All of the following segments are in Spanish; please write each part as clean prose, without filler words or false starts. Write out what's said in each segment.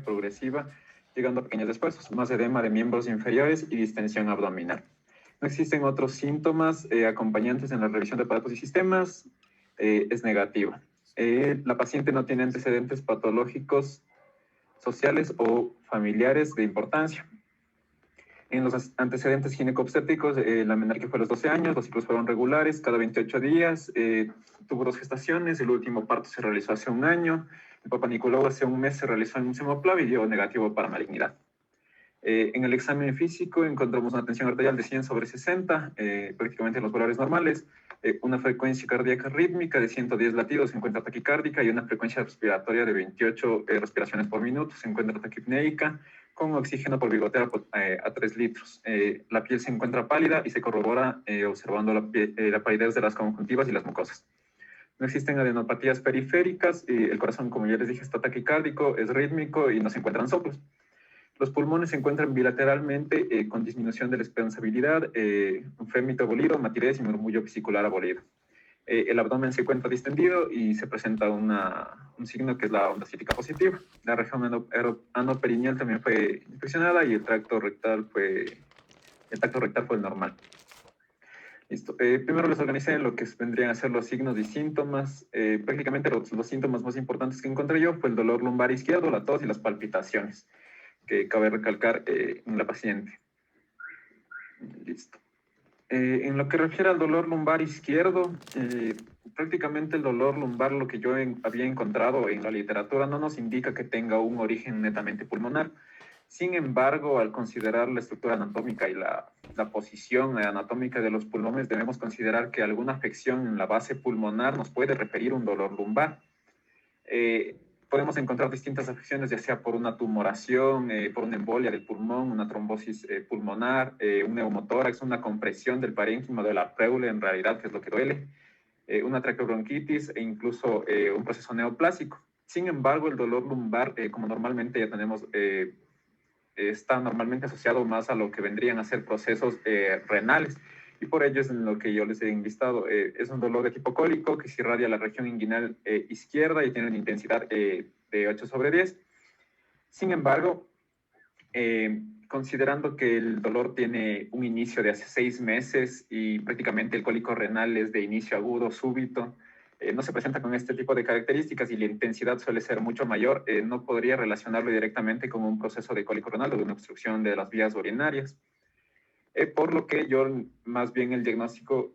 progresiva, llegando a pequeños esfuerzos, más edema de miembros inferiores y distensión abdominal. No existen otros síntomas acompañantes en la revisión de aparatos y sistemas, es negativa. La paciente no tiene antecedentes patológicos sociales o familiares de importancia. En los antecedentes ginecobstétricos, la menarquia fue a los 12 años, los ciclos fueron regulares, cada 28 días, tuvo 2 gestaciones, el último parto se realizó hace 1 año, el Papa Nicolau hace 1 mes se realizó en un semoplav y dio negativo para malignidad. En el examen físico encontramos una tensión arterial de 100/60, prácticamente los valores normales, una frecuencia cardíaca rítmica de 110 latidos, se encuentra taquicárdica, y una frecuencia respiratoria de 28 respiraciones por minuto, se encuentra taquipneica, con oxígeno por bigotera a 3 litros. La piel se encuentra pálida y se corrobora observando la palidez de las conjuntivas y las mucosas. No existen adenopatías periféricas, el corazón, como ya les dije, está taquicárdico, es rítmico y no se encuentran soplos. Los pulmones se encuentran bilateralmente con disminución de la expansabilidad, un fémito abolido, matidez y murmullo vesicular abolido. El abdomen se encuentra distendido y se presenta un signo que es la onda cítica positiva. La región anoperineal también fue infeccionada y el tracto rectal fue el normal. Listo. Primero les organicé lo que vendrían a ser los signos y síntomas. Prácticamente los síntomas más importantes que encontré yo fue el dolor lumbar izquierdo, la tos y las palpitaciones, que cabe recalcar en la paciente. Listo. En lo que refiere al dolor lumbar izquierdo, prácticamente el dolor lumbar, lo que yo había encontrado en la literatura, no nos indica que tenga un origen netamente pulmonar. Sin embargo, al considerar la estructura anatómica y la posición anatómica de los pulmones, debemos considerar que alguna afección en la base pulmonar nos puede referir un dolor lumbar. Podemos encontrar distintas afecciones, ya sea por una tumoración, por una embolia del pulmón, una trombosis pulmonar, un neumotórax, una compresión del parénquima de la pleura, en realidad, que es lo que duele, una traqueobronquitis e incluso un proceso neoplásico. Sin embargo, el dolor lumbar, como normalmente ya tenemos, está normalmente asociado más a lo que vendrían a ser procesos renales, y por ello es en lo que yo les he enlistado. Es un dolor de tipo cólico que se irradia la región inguinal izquierda y tiene una intensidad de 8/10. Sin embargo, considerando que el dolor tiene un inicio de hace 6 meses y prácticamente el cólico renal es de inicio agudo, súbito, no se presenta con este tipo de características y la intensidad suele ser mucho mayor, no podría relacionarlo directamente con un proceso de cólico renal o de una obstrucción de las vías urinarias. Por lo que yo más bien el diagnóstico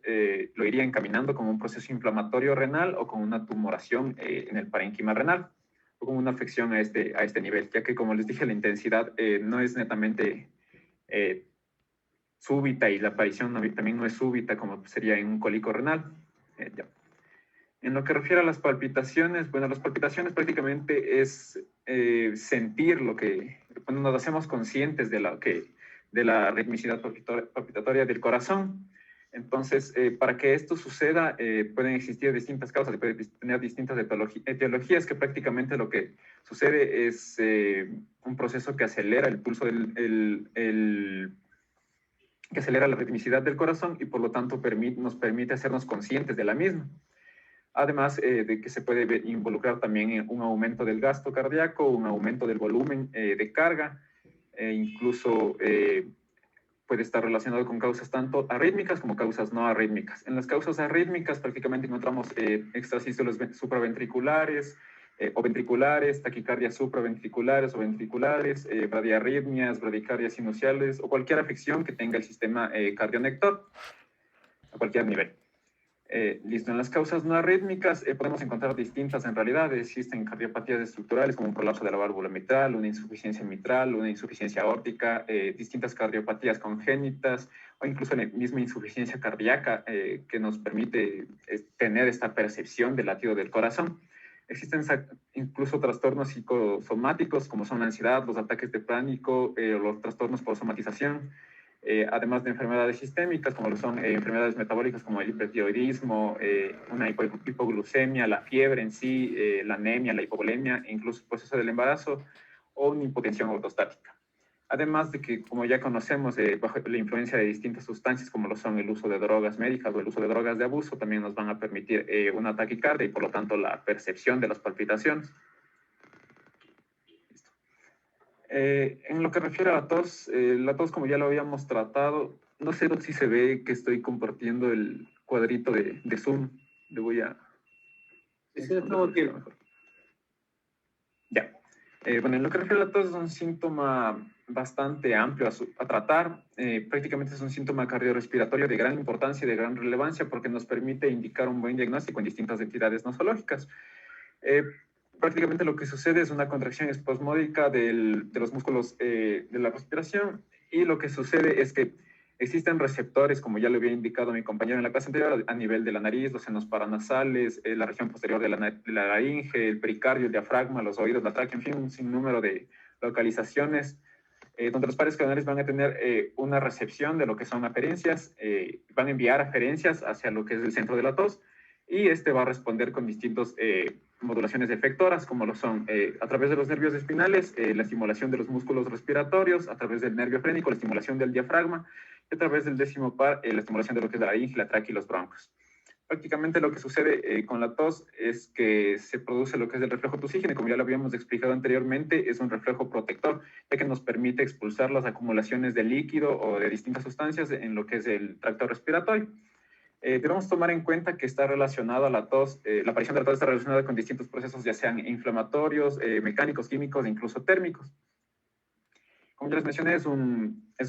lo iría encaminando con un proceso inflamatorio renal o con una tumoración en el parénquima renal o con una afección a este nivel, ya que, como les dije, la intensidad no es netamente súbita, y la aparición también no es súbita como sería en un cólico renal. Ya. En lo que refiere a las palpitaciones, bueno, las palpitaciones prácticamente es sentir lo que, cuando nos hacemos conscientes de la ritmicidad palpitatoria del corazón. Entonces, para que esto suceda, pueden existir distintas causas, pueden tener distintas etiologías, que prácticamente lo que sucede es un proceso que acelera el pulso que acelera la ritmicidad del corazón y por lo tanto nos permite hacernos conscientes de la misma. Además de que se puede involucrar también en un aumento del gasto cardíaco, un aumento del volumen de carga, incluso puede estar relacionado con causas tanto arrítmicas como causas no arrítmicas. En las causas arrítmicas prácticamente encontramos extrasístoles supraventriculares o ventriculares, taquicardias supraventriculares o ventriculares, bradiarritmias, bradicardias sinusiales o cualquier afección que tenga el sistema cardionector a cualquier nivel. Listo, en las causas no arrítmicas podemos encontrar distintas en realidad. Existen cardiopatías estructurales como un colapso de la válvula mitral, una insuficiencia mitral, una insuficiencia aórtica, distintas cardiopatías congénitas o incluso la misma insuficiencia cardíaca que nos permite tener esta percepción del latido del corazón. Existen incluso trastornos psicosomáticos como son la ansiedad, los ataques de pánico, los trastornos por somatización. Además de enfermedades sistémicas, como lo son enfermedades metabólicas como el hipertiroidismo, una hipoglucemia, la fiebre en sí, la anemia, la hipovolemia, e incluso el proceso del embarazo o una hipotensión ortostática. Además de que, como ya conocemos, bajo la influencia de distintas sustancias, como lo son el uso de drogas médicas o el uso de drogas de abuso, también nos van a permitir una taquicardia y, por lo tanto, la percepción de las palpitaciones. En lo que refiere a la tos como ya lo habíamos tratado, no sé si se ve que estoy compartiendo el cuadrito de Zoom. Le voy a Sí, estamos bien. mejor. Ya. Bueno, en lo que refiere a la tos es un síntoma bastante amplio a tratar. Prácticamente es un síntoma cardiorrespiratorio de gran importancia y de gran relevancia porque nos permite indicar un buen diagnóstico en distintas entidades nosológicas. Prácticamente lo que sucede es una contracción espasmódica de los músculos de la respiración, y lo que sucede es que existen receptores, como ya lo había indicado mi compañero en la clase anterior, a nivel de la nariz, los senos paranasales, la región posterior de la laringe, el pericardio, el diafragma, los oídos, la tráquea, en fin, un sinnúmero de localizaciones donde los pares canales van a tener una recepción de lo que son aferencias, van a enviar aferencias hacia lo que es el centro de la tos, y este va a responder con distintas modulaciones efectoras, como lo son a través de los nervios espinales, la estimulación de los músculos respiratorios, a través del nervio frénico, la estimulación del diafragma, y a través del décimo par, la estimulación de lo que es la laringe, la tráquea y los broncos. Prácticamente lo que sucede con la tos es que se produce lo que es el reflejo tusígeno, como ya lo habíamos explicado anteriormente, es un reflejo protector, ya que nos permite expulsar las acumulaciones de líquido o de distintas sustancias en lo que es el tracto respiratorio. Debemos tomar en cuenta que está relacionado a la tos, la aparición de la tos está relacionada con distintos procesos, ya sean inflamatorios, mecánicos, químicos e incluso térmicos. Como ya les mencioné, es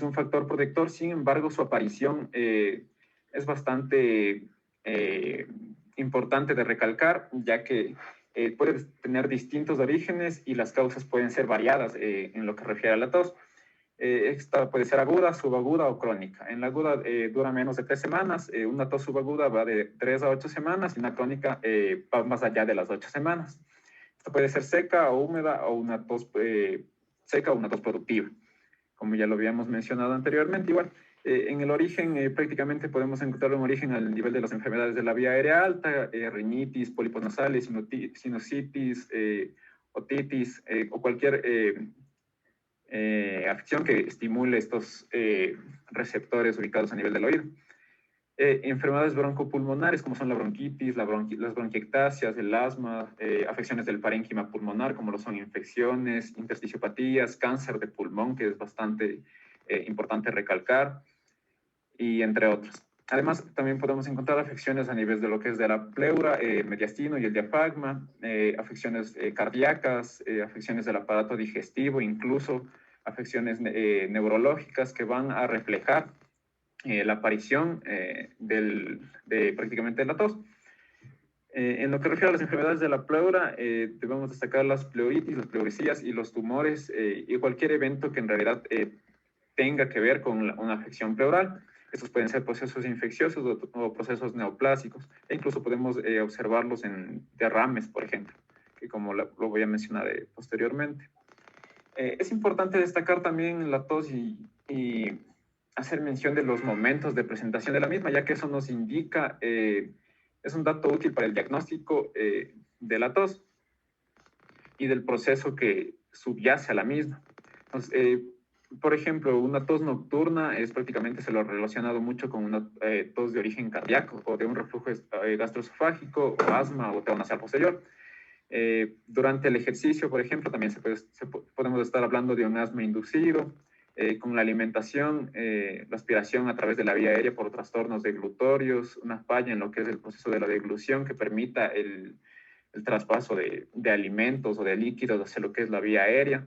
un factor protector, sin embargo, su aparición es bastante importante de recalcar, ya que puede tener distintos orígenes y las causas pueden ser variadas en lo que refiere a la tos. Esta puede ser aguda, subaguda o crónica. En la aguda dura menos de 3 semanas, una tos subaguda va de 3 a 8 semanas y una crónica va más allá de las 8 semanas. Esta puede ser seca o húmeda, o una tos seca o una tos productiva, como ya lo habíamos mencionado anteriormente. Igual, en el origen prácticamente podemos encontrar un origen al nivel de las enfermedades de la vía aérea alta, rinitis, pólipos nasales, sinusitis, otitis o cualquier afección que estimule estos receptores ubicados a nivel del oído. Enfermedades broncopulmonares como son la bronquitis, las bronquiectasias, el asma, afecciones del parénquima pulmonar como lo son infecciones, intersticiopatías, cáncer de pulmón, que es bastante importante recalcar, y entre otros. Además, también podemos encontrar afecciones a nivel de lo que es de la pleura, mediastino y el diafragma, afecciones cardíacas, afecciones del aparato digestivo, incluso afecciones neurológicas que van a reflejar la aparición de prácticamente la tos. En lo que refiere a las enfermedades de la pleura, debemos destacar las pleuritis, las pleuricías y los tumores y cualquier evento que en realidad tenga que ver con una afección pleural. Estos pueden ser procesos infecciosos o procesos neoplásicos, e incluso podemos observarlos en derrames, por ejemplo, que como lo voy a mencionar posteriormente. Es importante destacar también la tos y hacer mención de los momentos de presentación de la misma, ya que eso nos indica, es un dato útil para el diagnóstico de la tos y del proceso que subyace a la misma. Entonces, por ejemplo, una tos nocturna es prácticamente, se lo ha relacionado mucho con una tos de origen cardíaco o de un reflujo gastroesofágico o asma o goteo nasal posterior. Durante el ejercicio, por ejemplo, también podemos estar hablando de un asma inducido, con la alimentación, la aspiración a través de la vía aérea por trastornos deglutorios, una falla en lo que es el proceso de la deglución que permita el traspaso de alimentos o de líquidos hacia lo que es la vía aérea,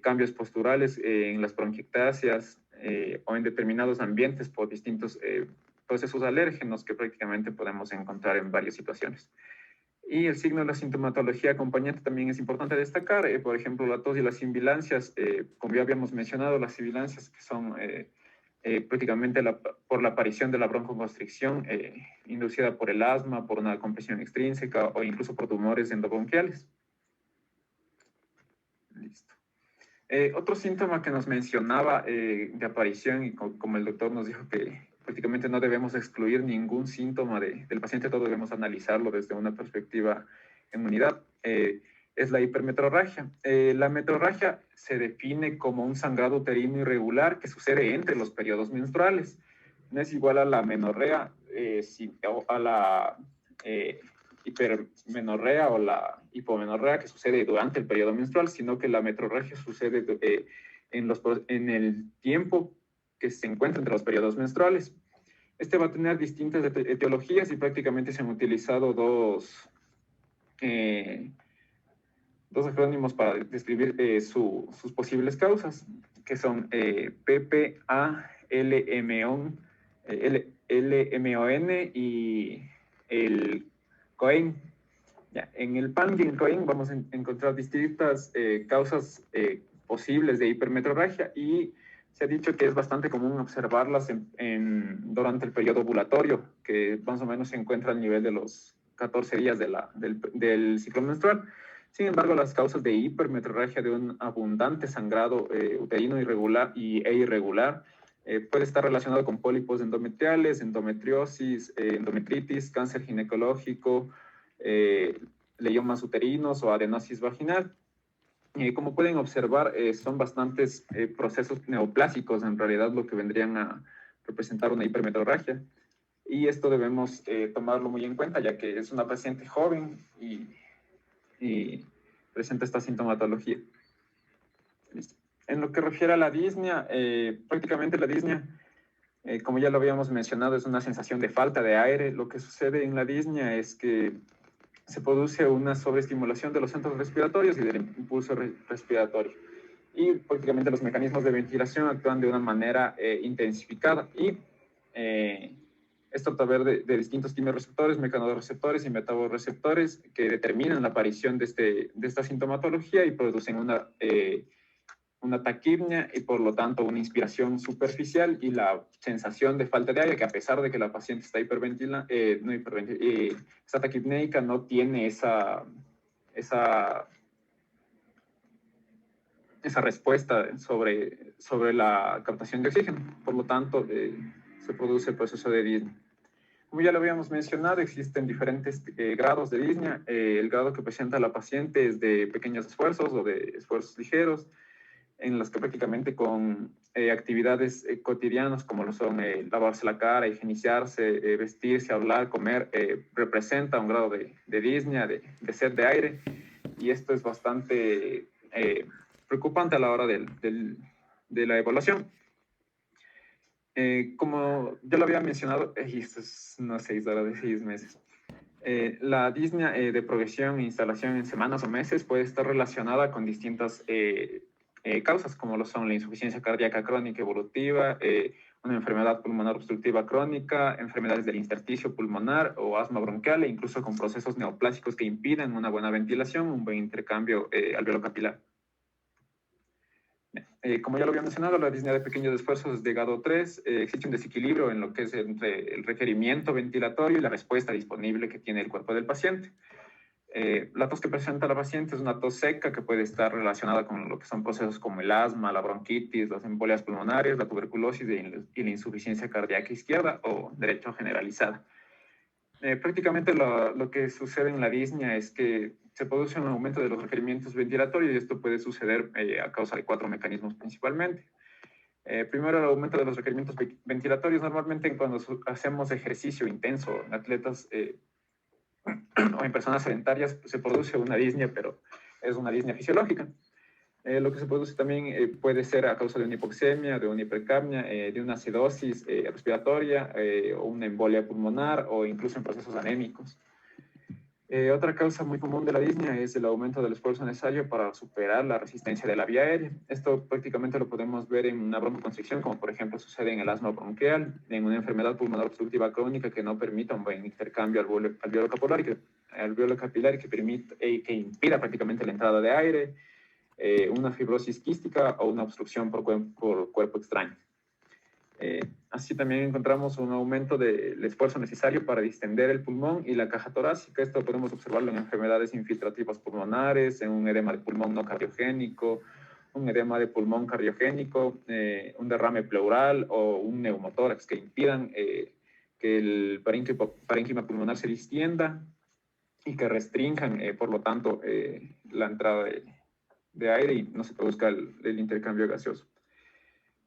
cambios posturales en las bronquiectasias o en determinados ambientes por distintos procesos alérgenos que prácticamente podemos encontrar en varias situaciones. Y el signo de la sintomatología acompañante también es importante destacar, por ejemplo, la tos y las sibilancias, como ya habíamos mencionado, las sibilancias que son prácticamente por la aparición de la broncoconstricción inducida por el asma, por una compresión extrínseca o incluso por tumores endobronquiales. Listo. Otro síntoma que nos mencionaba de aparición, y como el doctor nos dijo que prácticamente no debemos excluir ningún síntoma del paciente, todo debemos analizarlo desde una perspectiva en unidad, es la hipermetrorragia. La metrorragia se define como un sangrado uterino irregular que sucede entre los periodos menstruales. No es igual a la menorrea o a la hipermenorrea o la hipomenorrea que sucede durante el periodo menstrual, sino que la metrorragia sucede en el tiempo que se encuentra entre los periodos menstruales. Este va a tener distintas etiologías y prácticamente se han utilizado dos acrónimos para describir sus posibles causas, que son PPA-LMON y el COEN. Ya, en el PAN y el COEN vamos a encontrar distintas causas posibles de hipermetrorragia y se ha dicho que es bastante común observarlas durante el periodo ovulatorio, que más o menos se encuentra al nivel de los 14 días del ciclo menstrual. Sin embargo, las causas de hipermetrorragia de un abundante sangrado uterino irregular puede estar relacionado con pólipos endometriales, endometriosis, endometritis, cáncer ginecológico, leiomas uterinos o adenosis vaginal. Como pueden observar, son bastantes procesos neoplásicos, en realidad lo que vendrían a representar una hipermetrorragia. Y esto debemos tomarlo muy en cuenta, ya que es una paciente joven y presenta esta sintomatología. Listo. En lo que refiere a la disnea, prácticamente la disnea, como ya lo habíamos mencionado, es una sensación de falta de aire. Lo que sucede en la disnea es que se produce una sobreestimulación de los centros respiratorios y del impulso respiratorio. Y prácticamente los mecanismos de ventilación actúan de una manera intensificada. Y esto a través de distintos quimiorreceptores, mecanorreceptores y metaborreceptores que determinan la aparición de esta sintomatología y producen una taquipnia y por lo tanto una inspiración superficial y la sensación de falta de aire, que a pesar de que la paciente está está taquipnéica, no tiene esa respuesta sobre la captación de oxígeno. Por lo tanto, se produce el proceso de disnea. Como ya lo habíamos mencionado, existen diferentes grados de disnea. El grado que presenta la paciente es de pequeños esfuerzos o de esfuerzos ligeros, en las que prácticamente con actividades cotidianas como lo son lavarse la cara, higienizarse, vestirse, hablar, comer, representa un grado de disnea, de sed de aire, y esto es bastante preocupante a la hora de la evaluación. Como ya lo había mencionado, esto es una 6 horas de 6 meses. La disnea de progresión e instalación en semanas o meses puede estar relacionada con distintas causas, como lo son la insuficiencia cardíaca crónica evolutiva, una enfermedad pulmonar obstructiva crónica, enfermedades del intersticio pulmonar o asma bronquial, e incluso con procesos neoplásicos que impiden una buena ventilación, un buen intercambio alveolo-capilar. Como ya lo había mencionado, la disnea de pequeños esfuerzos de grado 3, existe un desequilibrio en lo que es entre el requerimiento ventilatorio y la respuesta disponible que tiene el cuerpo del paciente. La tos que presenta la paciente es una tos seca que puede estar relacionada con lo que son procesos como el asma, la bronquitis, las embolias pulmonares, la tuberculosis y la insuficiencia cardíaca izquierda o derecho generalizada. Prácticamente lo que sucede en la disnea es que se produce un aumento de los requerimientos ventilatorios y esto puede suceder a causa de 4 mecanismos principalmente. Primero, el aumento de los requerimientos ventilatorios. Normalmente cuando hacemos ejercicio intenso en atletas o en personas sedentarias se produce una disnea, pero es una disnea fisiológica. Lo que se produce también puede ser a causa de una hipoxemia, de una hipercapnia, de una acidosis respiratoria o una embolia pulmonar o incluso en procesos anémicos. Otra causa muy común de la disnea es el aumento del esfuerzo necesario para superar la resistencia de la vía aérea. Esto prácticamente lo podemos ver en una broncoconstricción, como por ejemplo sucede en el asma bronquial, en una enfermedad pulmonar obstructiva crónica que no permita un buen intercambio alveolo capilar que impida prácticamente la entrada de aire, una fibrosis quística o una obstrucción por cuerpo extraño. Así también encontramos un aumento del esfuerzo necesario para distender el pulmón y la caja torácica. Esto podemos observarlo en enfermedades infiltrativas pulmonares, en un edema de pulmón no cardiogénico, un edema de pulmón cardiogénico, un derrame pleural o un neumotórax que impidan que el parénquima pulmonar se distienda y que restrinjan, por lo tanto, la entrada de aire y no se produzca el intercambio gaseoso.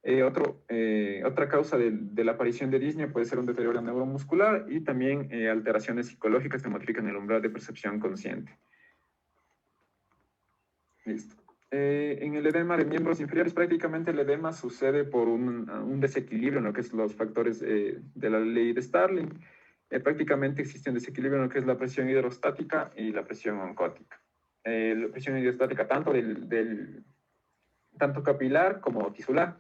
Otra causa de la aparición de disnea puede ser un deterioro neuromuscular y también alteraciones psicológicas que modifican el umbral de percepción consciente. Listo. En el edema de miembros inferiores, prácticamente el edema sucede por un desequilibrio en lo que es los factores de la ley de Starling. Prácticamente existe un desequilibrio en lo que es la presión hidrostática y la presión oncótica. La presión hidrostática tanto capilar como tisular,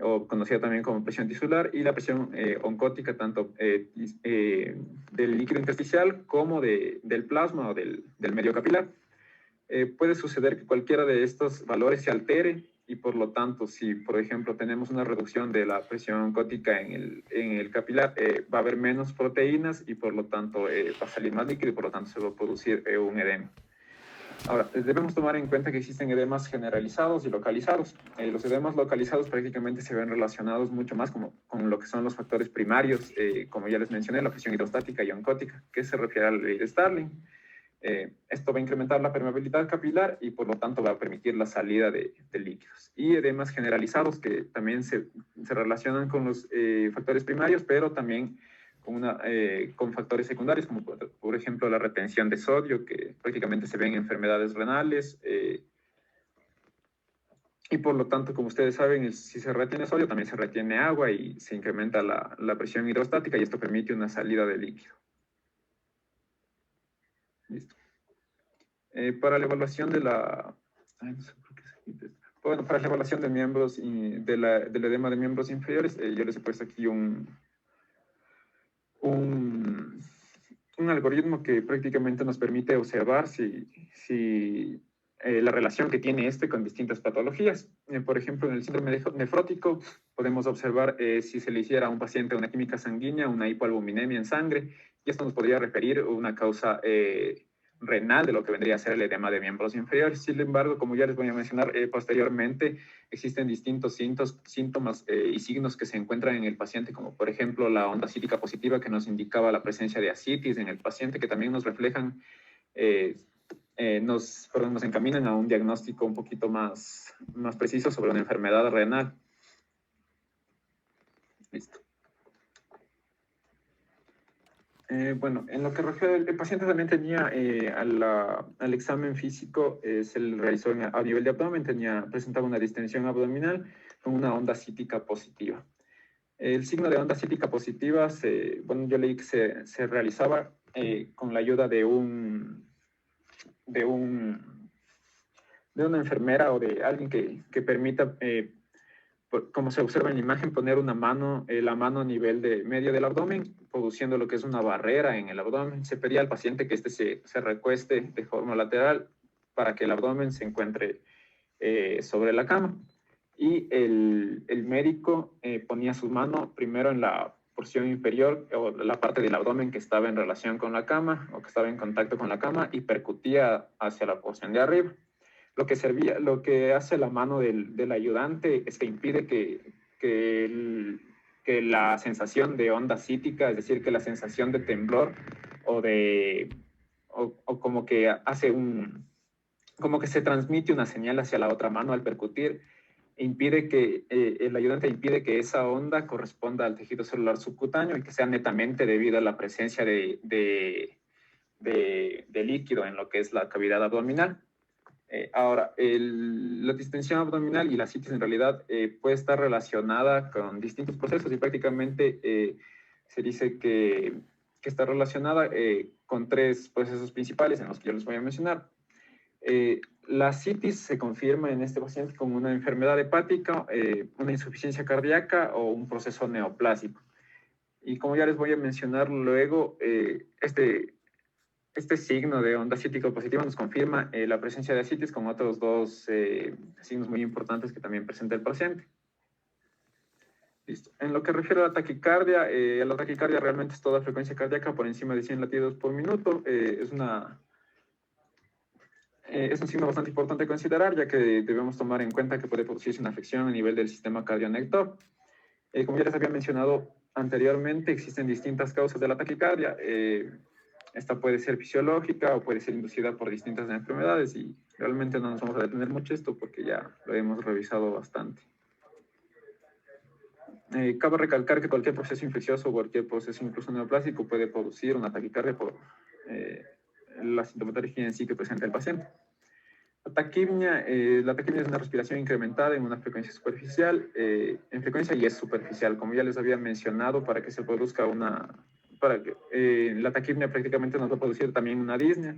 o conocida también como presión tisular, y la presión oncótica tanto del líquido intersticial como del plasma o del medio capilar. Puede suceder que cualquiera de estos valores se altere y por lo tanto, si por ejemplo tenemos una reducción de la presión oncótica en el capilar, va a haber menos proteínas y por lo tanto va a salir más líquido y por lo tanto se va a producir un edema. Ahora, debemos tomar en cuenta que existen edemas generalizados y localizados. Los edemas localizados prácticamente se ven relacionados mucho más con lo que son los factores primarios, como ya les mencioné, la presión hidrostática y oncótica, que se refiere a la ley de Starling. Esto va a incrementar la permeabilidad capilar y por lo tanto va a permitir la salida de líquidos. Y edemas generalizados que también se relacionan con los factores primarios, pero también con factores secundarios, como por ejemplo la retención de sodio, que prácticamente se ven en enfermedades renales. Y por lo tanto, como ustedes saben, si se retiene sodio, también se retiene agua y se incrementa la presión hidrostática y esto permite una salida de líquido. Listo. Para la evaluación de la... Ay, no sé por qué se quita esto. Bueno, para la evaluación de miembros del edema de miembros inferiores, yo les he puesto aquí un algoritmo que prácticamente nos permite observar la relación que tiene este con distintas patologías. Por ejemplo, en el síndrome nefrótico podemos observar si se le hiciera a un paciente una química sanguínea, una hipoalbuminemia en sangre, y esto nos podría referir a una causa renal de lo que vendría a ser el edema de miembros inferiores. Sin embargo, como ya les voy a mencionar posteriormente, existen distintos síntomas y signos que se encuentran en el paciente, como por ejemplo la onda cítica positiva que nos indicaba la presencia de ascitis en el paciente, que también nos reflejan, nos encaminan a un diagnóstico un poquito más preciso sobre una enfermedad renal. Listo. Bueno, en lo que refiere, el paciente también tenía al examen físico, se le realizó a nivel de abdomen, presentaba una distensión abdominal con una onda cítica positiva. El signo de onda cítica positiva, bueno, yo leí que se realizaba con la ayuda de una enfermera o de alguien que permita, como se observa en la imagen, poner la mano a nivel medio del abdomen, produciendo lo que es una barrera en el abdomen. Se pedía al paciente que se recueste de forma lateral para que el abdomen se encuentre sobre la cama. Y el médico ponía su mano primero en la porción inferior o la parte del abdomen que estaba en relación con la cama o que estaba en contacto con la cama y percutía hacia la porción de arriba. Lo que hace la mano del ayudante es que impide que la sensación de onda cítica, es decir, que la sensación de temblor o como que como que se transmite una señal hacia la otra mano al percutir, el ayudante impide que esa onda corresponda al tejido celular subcutáneo y que sea netamente debido a la presencia de líquido en lo que es la cavidad abdominal. Ahora, la distensión abdominal y la citis en realidad puede estar relacionada con distintos procesos y prácticamente se dice que está relacionada con 3 procesos principales en los que yo les voy a mencionar. La citis se confirma en este paciente como una enfermedad hepática, una insuficiencia cardíaca o un proceso neoplásico. Y como ya les voy a mencionar luego, este signo de onda cítica positiva nos confirma la presencia de ascitis con otros 2 signos muy importantes que también presenta el paciente. Listo. En lo que refiere a la taquicardia realmente es toda frecuencia cardíaca por encima de 100 latidos por minuto. Es un signo bastante importante a considerar, ya que debemos tomar en cuenta que puede producirse una afección a nivel del sistema cardionector. Como ya les había mencionado anteriormente, existen distintas causas de la taquicardia. Esta puede ser fisiológica o puede ser inducida por distintas enfermedades y realmente no nos vamos a detener mucho esto porque ya lo hemos revisado bastante. Cabe recalcar que cualquier proceso infeccioso o cualquier proceso incluso neoplásico puede producir una taquicardia por la sintomatología en sí que presenta el paciente. La taquipnia es una respiración incrementada en una frecuencia superficial, en frecuencia y es superficial, como ya les había mencionado, para que se produzca la taquipnia prácticamente nos va a producir también una disnea,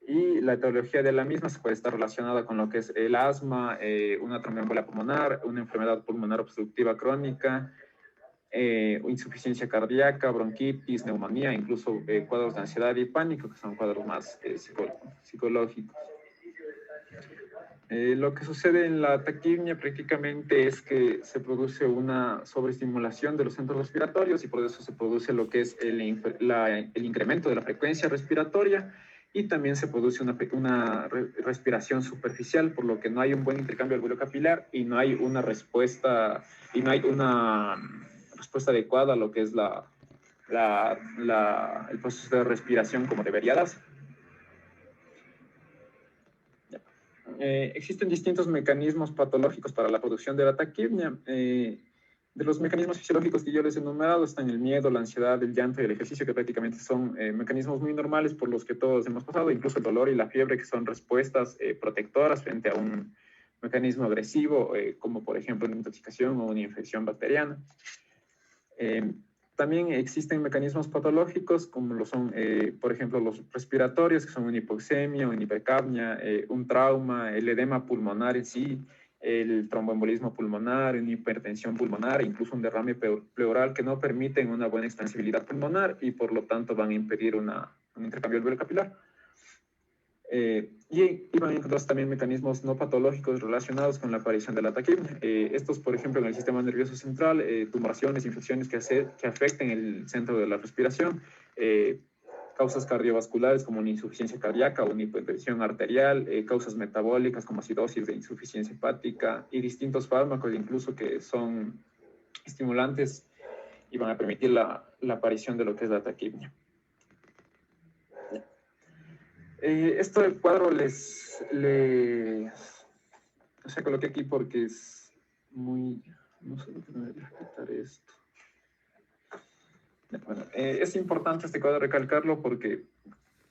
y la etiología de la misma se puede estar relacionada con lo que es el asma, una tromboembolia pulmonar, una enfermedad pulmonar obstructiva crónica, insuficiencia cardíaca, bronquitis, neumonía, incluso cuadros de ansiedad y pánico, que son cuadros más psicológicos. Lo que sucede en la taquipnia prácticamente es que se produce una sobreestimulación de los centros respiratorios y por eso se produce lo que es el incremento de la frecuencia respiratoria, y también se produce una respiración superficial, por lo que no hay un buen intercambio alveolo capilar y no hay una respuesta adecuada a lo que es el proceso de respiración como debería darse. Existen distintos mecanismos patológicos para la producción de la taquipnia. De los mecanismos fisiológicos que yo les he enumerado están el miedo, la ansiedad, el llanto y el ejercicio, que prácticamente son mecanismos muy normales por los que todos hemos pasado, incluso el dolor y la fiebre, que son respuestas protectoras frente a un mecanismo agresivo, como por ejemplo una intoxicación o una infección bacteriana. También existen mecanismos patológicos como lo son, por ejemplo, los respiratorios, que son una hipoxemia, una hipercapnia, un trauma, el edema pulmonar en sí, el tromboembolismo pulmonar, una hipertensión pulmonar, incluso un derrame pleural, que no permiten una buena expansibilidad pulmonar y por lo tanto van a impedir un intercambio alveolo capilar. Y van a encontrarse también mecanismos no patológicos relacionados con la aparición de la taquipnia. Estos, por ejemplo, en el sistema nervioso central, tumoraciones, infecciones que afecten el centro de la respiración, causas cardiovasculares como una insuficiencia cardíaca o una hipertensión arterial, causas metabólicas como acidosis de insuficiencia hepática y distintos fármacos incluso que son estimulantes y van a permitir la aparición de lo que es la taquipnia. Esto del cuadro o sea, coloqué aquí porque es muy... No sé por qué me voy a quitar esto. Bueno, es importante este cuadro recalcarlo porque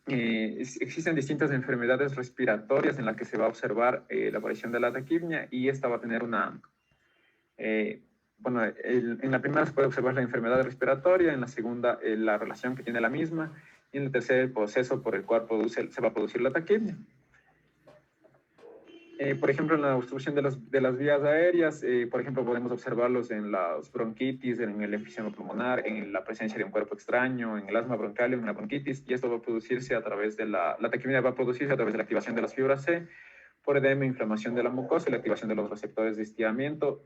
existen distintas enfermedades respiratorias en las que se va a observar la aparición de la taquipnia, y esta va a tener en la primera se puede observar la enfermedad respiratoria, en la segunda la relación que tiene la misma, y en el tercer el proceso por el cual se va a producir la taquipnia. Por ejemplo, en la obstrucción de las vías aéreas, por ejemplo, podemos observarlos en las bronquitis, en el enfisema pulmonar, en la presencia de un cuerpo extraño, en el asma bronquial, en la bronquitis, y esto va a producirse a través de la taquipnia va a producirse a través de la activación de las fibras C, por edema, inflamación de la mucosa y la activación de los receptores de estiramiento,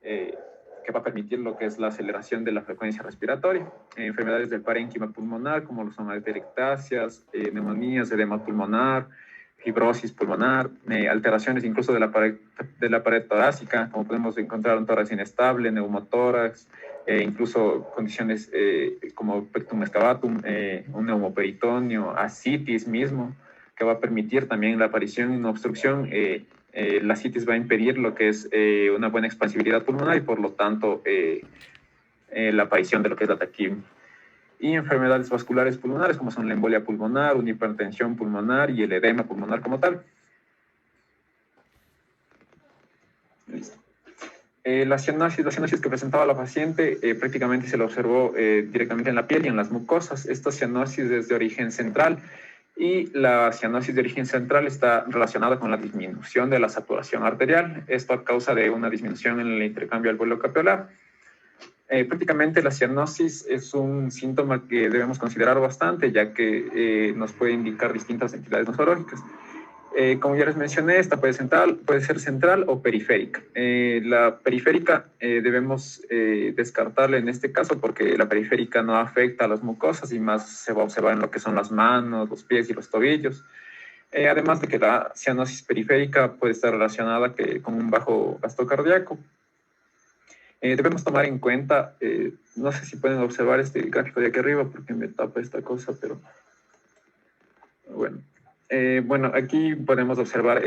que va a permitir lo que es la aceleración de la frecuencia respiratoria. Enfermedades del parénquima pulmonar, como lo son atelectasias, neumonías, edema pulmonar, fibrosis pulmonar, alteraciones incluso de la pared torácica, como podemos encontrar un tórax inestable, neumotórax, incluso condiciones como pectum excavatum, un neumoperitoneo, ascitis mismo, que va a permitir también la aparición de una obstrucción. La ascitis va a impedir lo que es una buena expansibilidad pulmonar y por lo tanto la aparición de lo que es la taquipnia. Y enfermedades vasculares pulmonares como son la embolia pulmonar, una hipertensión pulmonar y el edema pulmonar como tal. Listo. La cianosis que presentaba la paciente prácticamente se la observó directamente en la piel y en las mucosas. Esta cianosis es de origen central, y la cianosis de origen central está relacionada con la disminución de la saturación arterial. Esto a causa de una disminución en el intercambio alveolo capilar. Prácticamente la cianosis es un síntoma que debemos considerar bastante, ya que nos puede indicar distintas entidades nosológicas. Como ya les mencioné, esta puede ser central o periférica. La periférica debemos descartarla en este caso porque la periférica no afecta a las mucosas y más se va a observar en lo que son las manos, los pies y los tobillos. Además de que la cianosis periférica puede estar relacionada con un bajo gasto cardíaco. Debemos tomar en cuenta, no sé si pueden observar este gráfico de aquí arriba porque me tapa esta cosa, pero bueno. Bueno, aquí podemos observar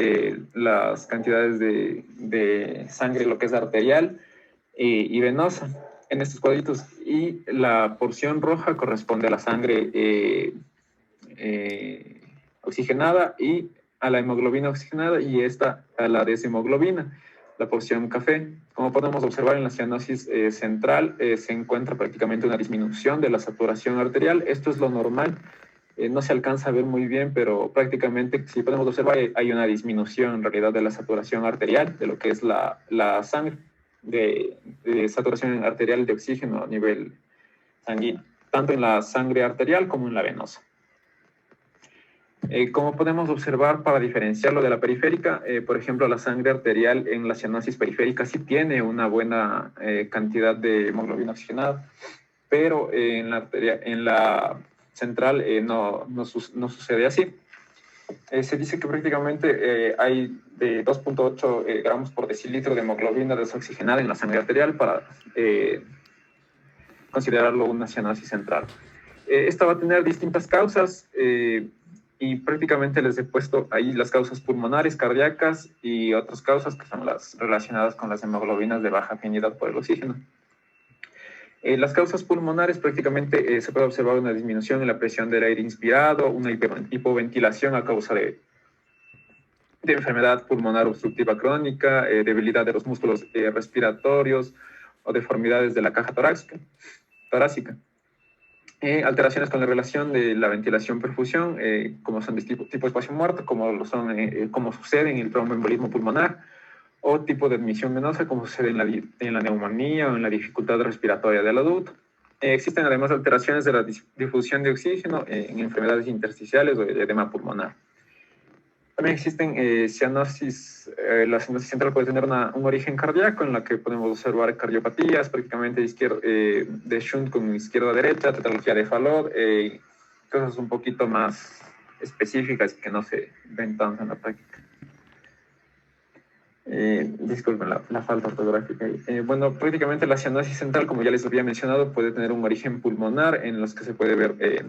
las cantidades de sangre, lo que es arterial y venosa. en estos cuadritos, y la porción roja corresponde a la sangre oxigenada y a la hemoglobina oxigenada, y esta a la deshemoglobina, la porción café. Como podemos observar en la cianosis central, se encuentra prácticamente una disminución de la saturación arterial. Esto es lo normal. No se alcanza a ver muy bien, pero prácticamente, si podemos observar, hay una disminución en realidad de la saturación arterial, de lo que es la sangre, de saturación arterial de oxígeno a nivel sanguíneo, tanto en la sangre arterial como en la venosa. Como podemos observar, para diferenciarlo de la periférica, por ejemplo, la sangre arterial en la cianosis periférica sí tiene una buena cantidad de hemoglobina oxigenada, pero en la central no sucede así. Se dice que prácticamente hay de 2.8 gramos por decilitro de hemoglobina desoxigenada en la sangre arterial para considerarlo una cianosis central. Esta va a tener distintas causas y prácticamente les he puesto ahí las causas pulmonares, cardíacas y otras causas que son las relacionadas con las hemoglobinas de baja afinidad por el oxígeno. Las causas pulmonares prácticamente se puede observar una disminución en la presión del aire inspirado, una hipoventilación a causa de enfermedad pulmonar obstructiva crónica, debilidad de los músculos respiratorios o deformidades de la caja torácica. Alteraciones con la relación de la ventilación-perfusión, como son de tipo espacio muerto, como sucede en el tromboembolismo pulmonar, o tipo de admisión venosa, como sucede en la neumonía o en la dificultad respiratoria del adulto. Existen además alteraciones de la difusión de oxígeno en enfermedades intersticiales o edema pulmonar. También existen cianosis. La cianosis central puede tener un origen cardíaco, en la que podemos observar cardiopatías prácticamente de shunt con izquierda-derecha, tetralogía de Fallot, cosas un poquito más específicas que no se ven tanto en la práctica. Disculpen la falta ortográfica. Bueno, prácticamente la cianosis central, como ya les había mencionado, puede tener un origen pulmonar, en los que se puede ver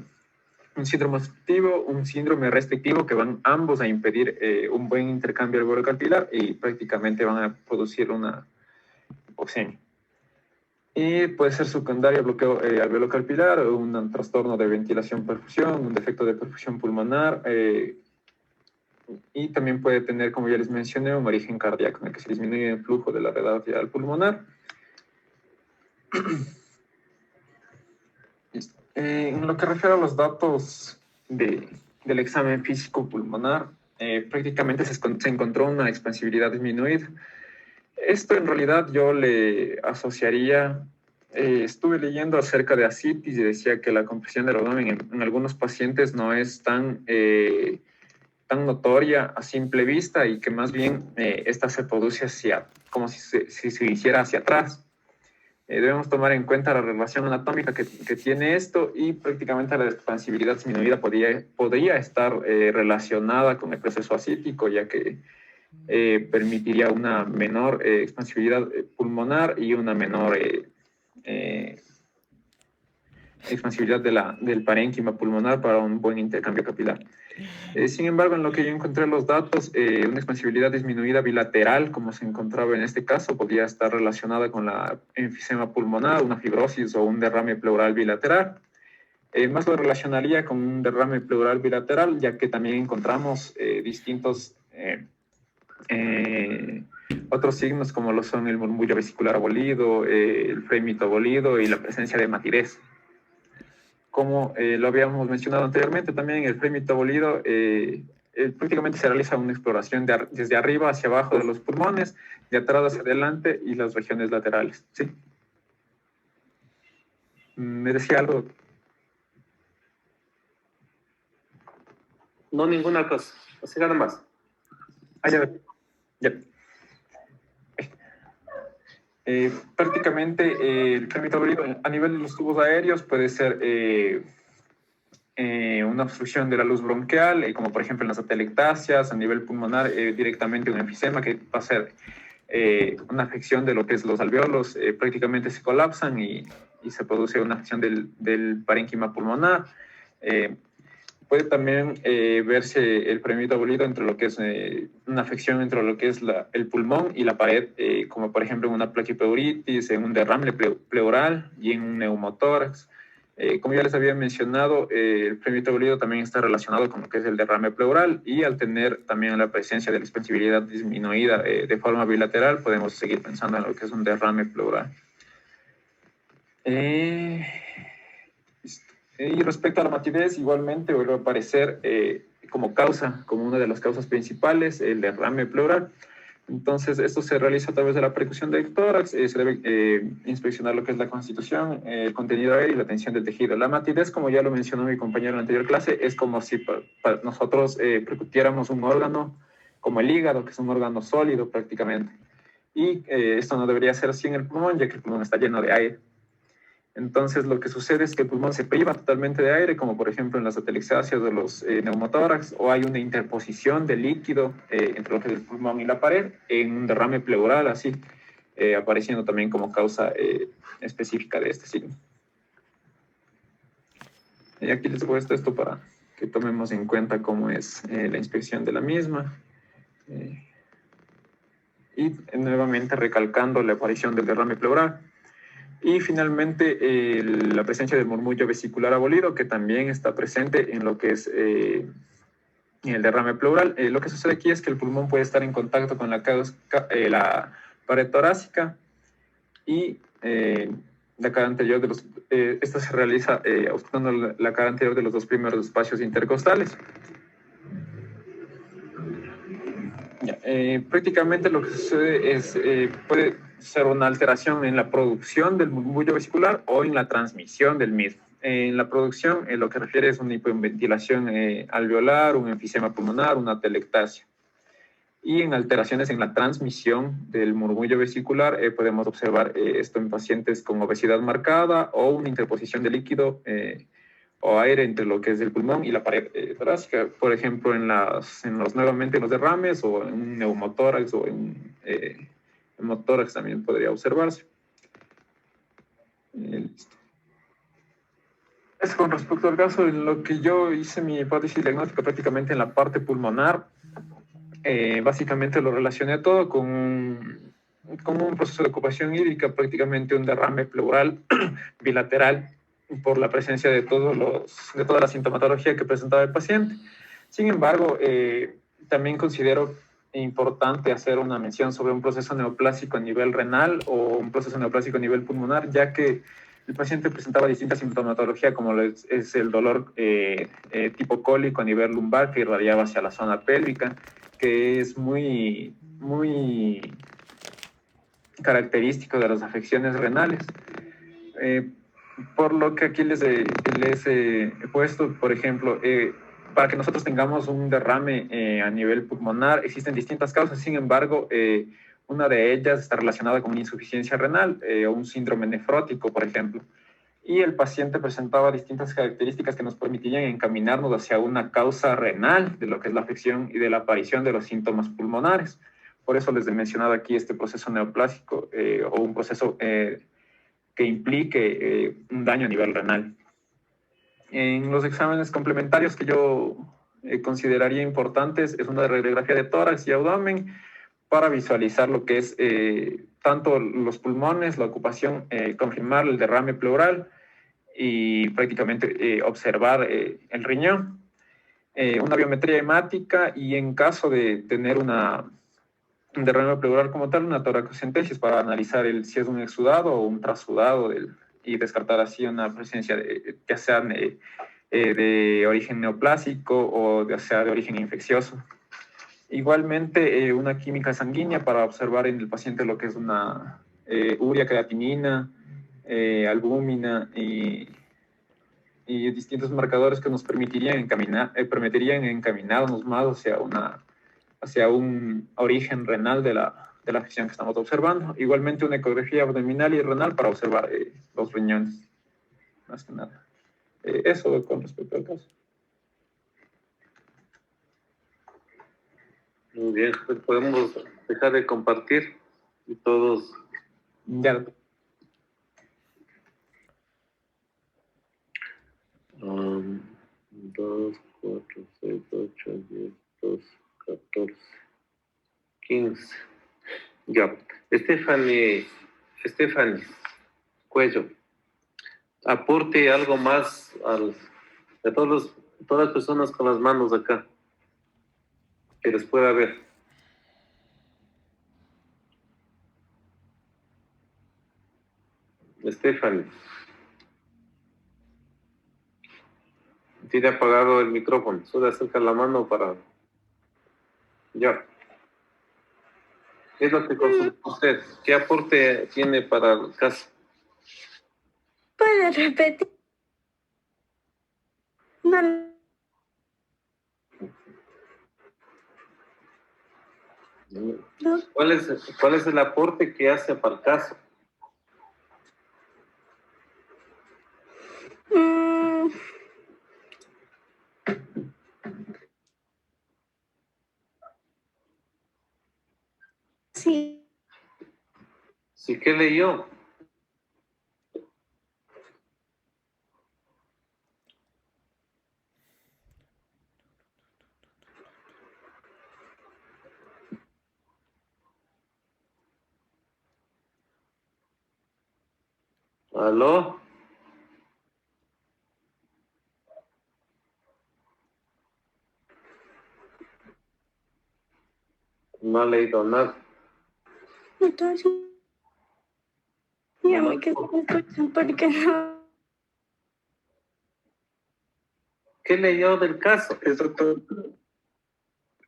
un síndrome obstructivo, un síndrome restrictivo, que van ambos a impedir un buen intercambio alveolo-capilar y prácticamente van a producir una hipoxemia. Y puede ser secundario bloqueo alveolo-capilar, o un trastorno de ventilación-perfusión, un defecto de perfusión pulmonar, y también puede tener, como ya les mencioné, un origen cardíaco, en el que se disminuye el flujo de la red arterial pulmonar. En lo que refiere a los datos del examen físico pulmonar, prácticamente se encontró una expansibilidad disminuida. Esto en realidad yo le asociaría, estuve leyendo acerca de ascitis y decía que la compresión del abdomen en algunos pacientes no es tan notoria a simple vista, y que más bien esta se produce como si se hiciera hacia atrás. Debemos tomar en cuenta la relación anatómica que tiene esto, y prácticamente la expansibilidad disminuida podría estar relacionada con el proceso ascítico, ya que permitiría una menor expansibilidad pulmonar y una menor expansibilidad del parénquima pulmonar para un buen intercambio capilar. Sin embargo, en lo que yo encontré los datos, una expansibilidad disminuida bilateral, como se encontraba en este caso, podría estar relacionada con la enfisema pulmonar, una fibrosis o un derrame pleural bilateral. Más lo relacionaría con un derrame pleural bilateral, ya que también encontramos distintos otros signos, como lo son el murmullo vesicular abolido, el frémito abolido y la presencia de matidez. Como lo habíamos mencionado anteriormente, también el frémito abolido prácticamente se realiza una exploración desde arriba hacia abajo de los pulmones, de atrás hacia adelante y las regiones laterales. ¿Sí? ¿Me decía algo? No, ninguna cosa. Así nada más. Ya. Prácticamente el frémito abolido a nivel de los tubos aéreos puede ser una obstrucción de la luz bronquial, como por ejemplo en las atelectasias. A nivel pulmonar, directamente un enfisema, que va a ser una afección de lo que es los alveolos, prácticamente se colapsan y se produce una afección del parénquima pulmonar. puede también verse el premio abolido entre lo que es una afección entre lo que es el pulmón y la pared, como por ejemplo en una plaquipleuritis, en un derrame pleural y en un neumotórax. Como ya les había mencionado, el premio abolido también está relacionado con lo que es el derrame pleural, y al tener también la presencia de la expansibilidad disminuida de forma bilateral, podemos seguir pensando en lo que es un derrame pleural. Y respecto a la matidez, igualmente vuelve a aparecer como causa, como una de las causas principales, el derrame pleural. Entonces, esto se realiza a través de la percusión del tórax. Se debe inspeccionar lo que es la constitución, el contenido aéreo y la tensión del tejido. La matidez, como ya lo mencionó mi compañero en la anterior clase, es como si para nosotros percutiéramos un órgano como el hígado, que es un órgano sólido prácticamente. Y esto no debería ser así en el pulmón, ya que el pulmón está lleno de aire. Entonces, lo que sucede es que el pulmón se priva totalmente de aire, como por ejemplo en las atelexasias de los neumotórax, o hay una interposición de líquido entre lo que es el pulmón y la pared, en un derrame pleural, así, apareciendo también como causa específica de este signo. Y aquí les he puesto esto para que tomemos en cuenta cómo es la inspección de la misma. Y nuevamente recalcando la aparición del derrame pleural. Y finalmente, la presencia del murmullo vesicular abolido, que también está presente en lo que es en el derrame pleural. Lo que sucede aquí es que el pulmón puede estar en contacto con la pared torácica y la cara anterior de los... esto se realiza obstruyendo la cara anterior de los dos primeros espacios intercostales. Prácticamente lo que sucede es, puede ser una alteración en la producción del murmullo vesicular o en la transmisión del mismo. En la producción, lo que refiere es una hipoventilación alveolar, un enfisema pulmonar, una telectasia. Y en alteraciones en la transmisión del murmullo vesicular, podemos observar esto en pacientes con obesidad marcada o una interposición de líquido o aire entre lo que es el pulmón y la pared torácica, por ejemplo, nuevamente en los derrames, o en un neumotórax, o en hemotórax también podría observarse. Listo. Es con respecto al caso, en lo que yo hice mi hipótesis diagnóstica prácticamente en la parte pulmonar, básicamente lo relacioné todo con un proceso de ocupación hídrica, prácticamente un derrame pleural bilateral, por la presencia de toda la sintomatología que presentaba el paciente. Sin embargo, también considero importante hacer una mención sobre un proceso neoplásico a nivel renal o un proceso neoplásico a nivel pulmonar, ya que el paciente presentaba distinta sintomatología, como es el dolor tipo cólico a nivel lumbar, que irradiaba hacia la zona pélvica, que es muy, muy característico de las afecciones renales. Por lo que aquí les he puesto, por ejemplo, para que nosotros tengamos un derrame a nivel pulmonar, existen distintas causas. Sin embargo, una de ellas está relacionada con una insuficiencia renal o un síndrome nefrótico, por ejemplo. Y el paciente presentaba distintas características que nos permitirían encaminarnos hacia una causa renal de lo que es la afección y de la aparición de los síntomas pulmonares. Por eso les he mencionado aquí este proceso neoplásico o un proceso que implique un daño a nivel renal. En los exámenes complementarios que yo consideraría importantes es una radiografía de tórax y abdomen para visualizar lo que es tanto los pulmones, la ocupación, confirmar el derrame pleural y prácticamente observar el riñón. Una biometría hemática, y en caso de tener un derrame pleural como tal, una toracocentesis para analizar si es un exudado o un trasudado y descartar así una presencia ya sea de origen neoplásico o ya sea de origen infeccioso. Igualmente, una química sanguínea para observar en el paciente lo que es una urea, creatinina, albúmina y distintos marcadores que nos permitirían encaminarnos más hacia un origen renal de la afección que estamos observando. Igualmente, una ecografía abdominal y renal para observar los riñones, más que nada. Eso con respecto al caso. Muy bien, pues podemos dejar de compartir y todos... Ya. Dos. 4, 6, 8, 10, 12, 14, 15. Ya. Stephanie Cuello, aporte algo más de todas las personas con las manos acá, que les pueda ver. Stephanie, tiene apagado el micrófono, solo acerca la mano para... Ya. ¿Qué es lo que consultó usted? ¿Qué aporte tiene para el caso? ¿Puede repetir? No. No. ¿Cuál es el aporte que hace para el caso? Sí. ¿Sí que leyó? ¿Aló? No ha leído nada. Entonces, dígame que se me escuchan porque no. ¿Qué leyó del caso? Doctor,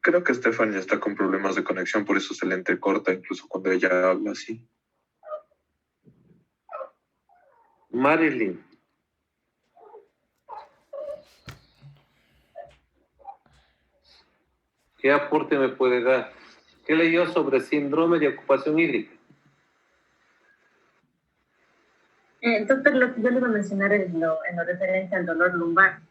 creo que Stephanie está con problemas de conexión, por eso se le entrecorta incluso cuando ella habla así. Marilyn. ¿Qué aporte me puede dar? ¿Qué leyó sobre síndrome de ocupación hídrica? Doctor, lo que yo le iba a mencionar es en lo referente al dolor lumbar.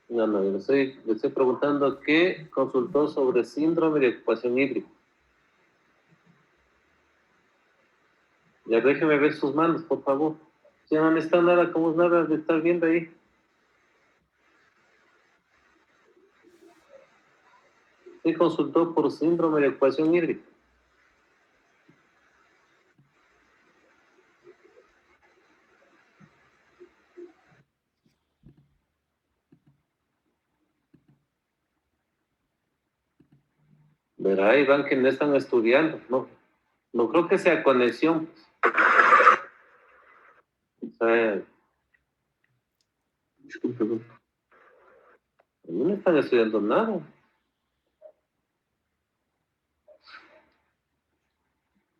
No, le estoy preguntando qué consultó sobre síndrome de ocupación hídrica. Ya déjeme ver sus manos, por favor. Ya no está nada, como nada de estar viendo ahí. ¿Qué consultó por síndrome de ocupación hídrica? Verá, Iván, que no están estudiando, no creo que sea conexión. O sea, Disculpe, doctor. no están estudiando nada.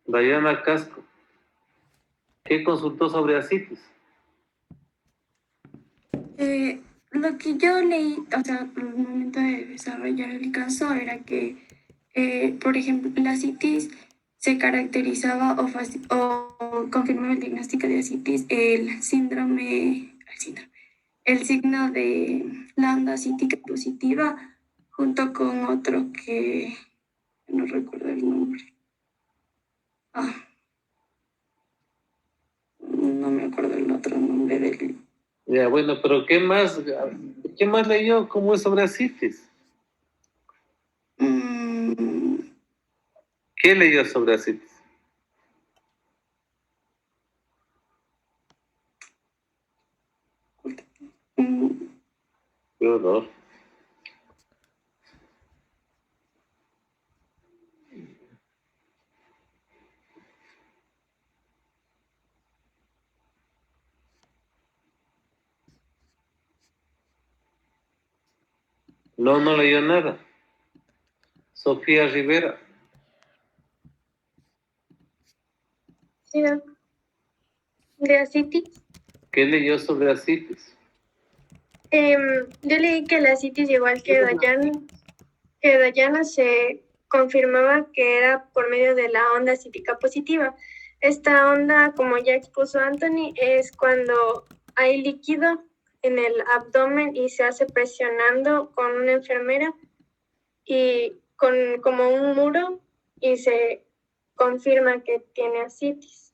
Diana Casco, ¿qué consultó sobre ascitis? Lo que yo leí, o sea, al momento de desarrollar el caso, era que, por ejemplo, la citis se caracterizaba o confirmaba el diagnóstico de citis, el signo de la onda cítica positiva, junto con otro que no recuerdo el nombre. No me acuerdo el otro nombre del... Ya, bueno, pero ¿qué más leyó? ¿Cómo es sobre ascitis? ¿Qué leyó sobre ascitis? Qué horror. No leyó nada. Sofía Rivera. Sí, de ascitis. ¿Qué leyó sobre ascitis? Yo leí que la citis, igual que Dayana, se confirmaba que era por medio de la onda cítica positiva. Esta onda, como ya expuso Anthony, es cuando hay líquido en el abdomen y se hace presionando con una enfermera y con como un muro y se confirma que tiene ascitis.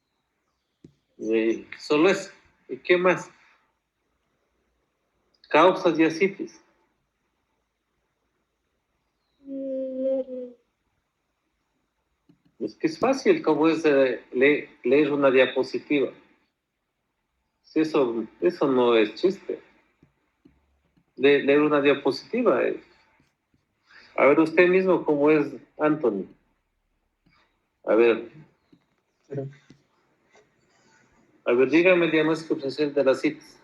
Solo eso. ¿Y qué más? Causas de ascitis. Es que es fácil, como es leer una diapositiva. Si eso no es chiste. Leer una diapositiva es. A ver, usted mismo, ¿cómo es, Anthony? A ver, dígame el diagnóstico diferencial de las CITES.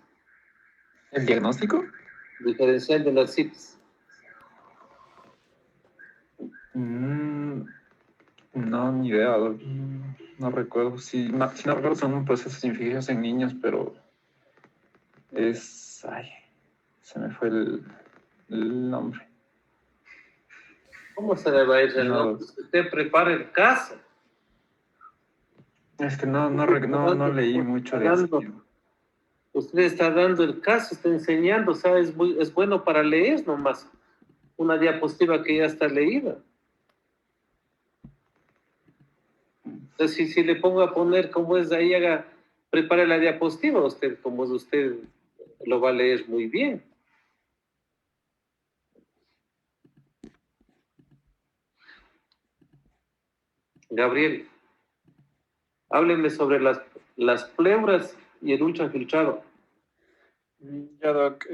¿El diagnóstico? Diferencial de las CITES. No, ni idea. No recuerdo. Si no recuerdo, son procesos infecciosos en niños, pero es... Ay, se me fue el nombre. ¿Cómo se le va a ir el No. nombre? Usted prepara el caso. Es que no leí mucho de eso. Usted está dando el caso, está enseñando, o sea, es bueno para leer nomás. Una diapositiva que ya está leída. Entonces, si le pongo a poner cómo es ahí, prepare la diapositiva, usted, como es usted, lo va a leer muy bien. Gabriel, háblenme sobre las pleuras y el ultrafiltrado. Ya, Doc.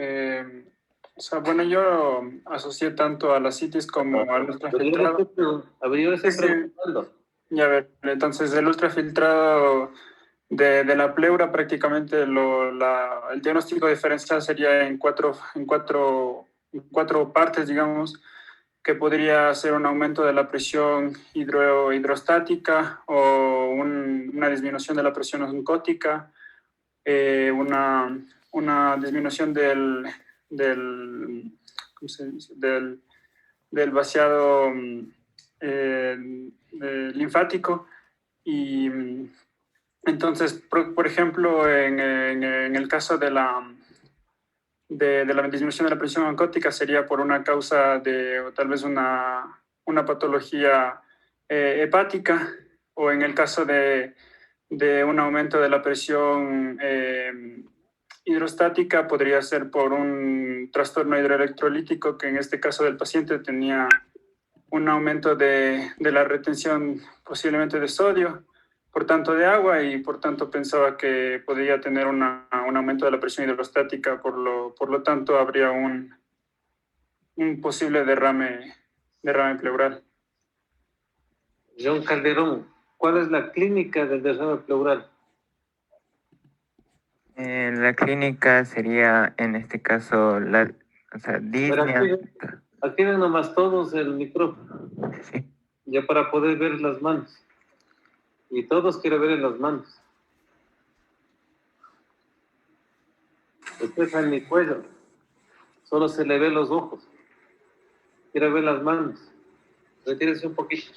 O sea, bueno, yo asocié tanto a la citis como al ultrafiltrado. A ver, yo le estoy Sí. preguntando. Ya ver, entonces el ultrafiltrado de la pleura prácticamente el diagnóstico diferencial sería en cuatro partes, digamos, que podría ser un aumento de la presión hidrostática o una disminución de la presión osmótica, una disminución ¿cómo se dice? del vaciado linfático. Y entonces, por ejemplo, en el caso de la disminución de la presión oncótica sería por una causa o tal vez una patología hepática, o en el caso de un aumento de la presión hidrostática podría ser por un trastorno hidroelectrolítico, que en este caso del paciente tenía un aumento de la retención posiblemente de sodio, por tanto de agua, y por tanto pensaba que podría tener un aumento de la presión hidrostática, por lo tanto habría un posible derrame pleural. John Calderón, ¿cuál es la clínica del derrame pleural? La clínica sería, en este caso, disnea. Activen nomás todos el micrófono. Sí. Ya para poder ver las manos. Y todos quieren ver en las manos. Usted en mi cuello. Solo se le ve los ojos. Quiere ver las manos. Retírese un poquito.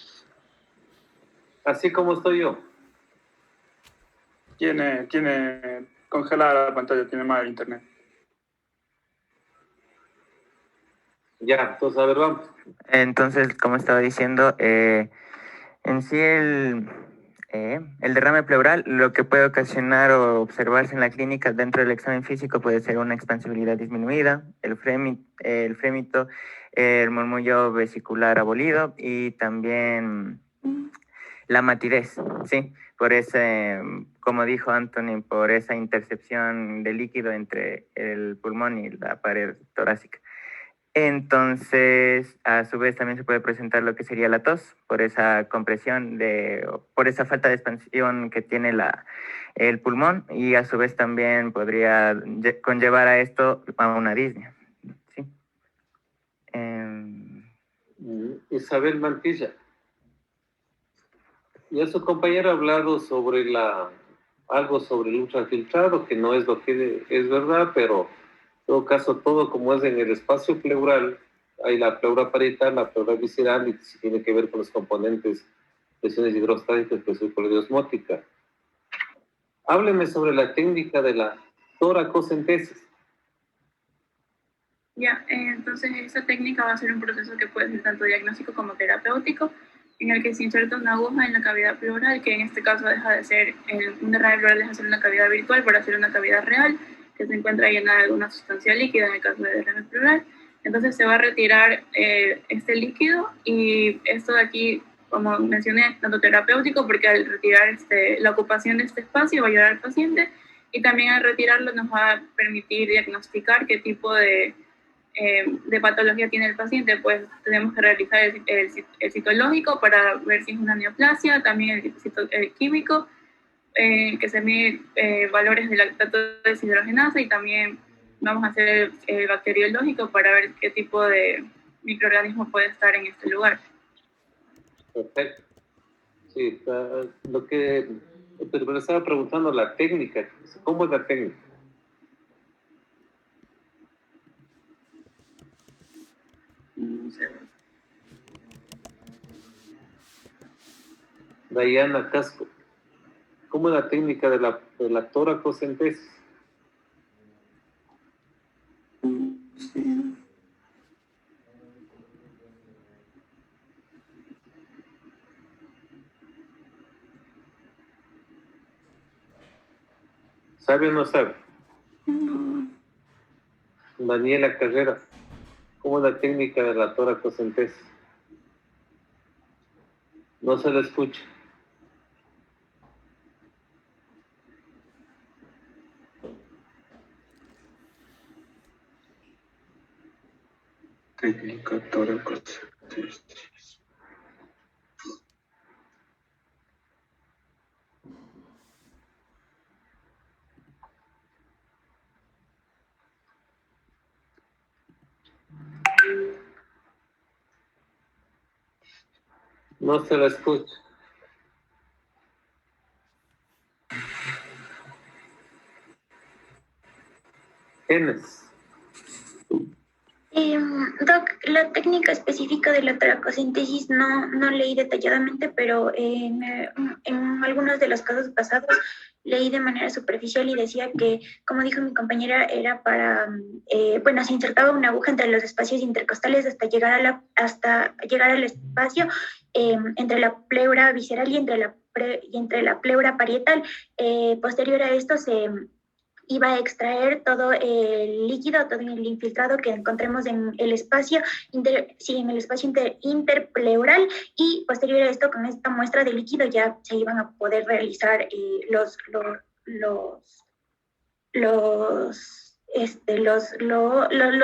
Así como estoy yo. Tiene congelada la pantalla, tiene mal internet. Ya, entonces a ver, vamos. Entonces, como estaba diciendo, en sí el derrame pleural, lo que puede ocasionar o observarse en la clínica dentro del examen físico puede ser una expansibilidad disminuida, el frémito, el murmullo vesicular abolido y también la matidez, sí, por ese, como dijo Anthony, por esa intercepción de líquido entre el pulmón y la pared torácica. Entonces, a su vez también se puede presentar lo que sería la tos, por esa compresión, por esa falta de expansión que tiene el pulmón, y a su vez también podría conllevar a esto a una disnea. ¿Sí? Isabel Mantilla. Ya su compañero ha hablado sobre algo sobre el ultrafiltrado, que no es lo que es verdad, pero en todo caso, todo como es en el espacio pleural, hay la pleura parietal, la pleura visceral, y si tiene que ver con los componentes presiones hidrostáticas, presión osmótica. Hábleme sobre la técnica de la toracocentesis. Ya, entonces esta técnica va a ser un proceso que puede ser tanto diagnóstico como terapéutico, en el que se inserta una aguja en la cavidad pleural, que en este caso deja de ser, un derrame pleural deja de ser una cavidad virtual para ser una cavidad real, que se encuentra llena de alguna sustancia líquida en el caso de derrame pleural, Entonces se va a retirar este líquido, y esto de aquí, como mencioné, es tanto terapéutico porque al retirar la ocupación de este espacio va a ayudar al paciente, y también al retirarlo nos va a permitir diagnosticar qué tipo de patología tiene el paciente. Pues tenemos que realizar el citológico para ver si es una neoplasia, también el químico, que se mide valores de lactato deshidrogenasa, y también vamos a hacer el bacteriológico para ver qué tipo de microorganismo puede estar en este lugar. Perfecto. Sí, pero me estaba preguntando la técnica. ¿Cómo es la técnica? Diana Casco, ¿cómo es la técnica de la toracocentesis? ¿Sabe o no sabe? Daniela Carreras, ¿cómo es la técnica de la toracocentesis? No se la escucha. Técnica toracocentesis. No se la escucha. Genes. Doc, la técnica específica de la toracocentesis no leí detalladamente, pero en algunos de los casos pasados leí de manera superficial y decía que, como dijo mi compañera, era para, se insertaba una aguja entre los espacios intercostales hasta llegar al espacio entre la pleura visceral y entre la pleura parietal. Posterior a esto se iba a extraer todo el líquido, todo el infiltrado que encontremos en el espacio, interpleural, y posterior a esto, con esta muestra de líquido ya se iban a poder realizar los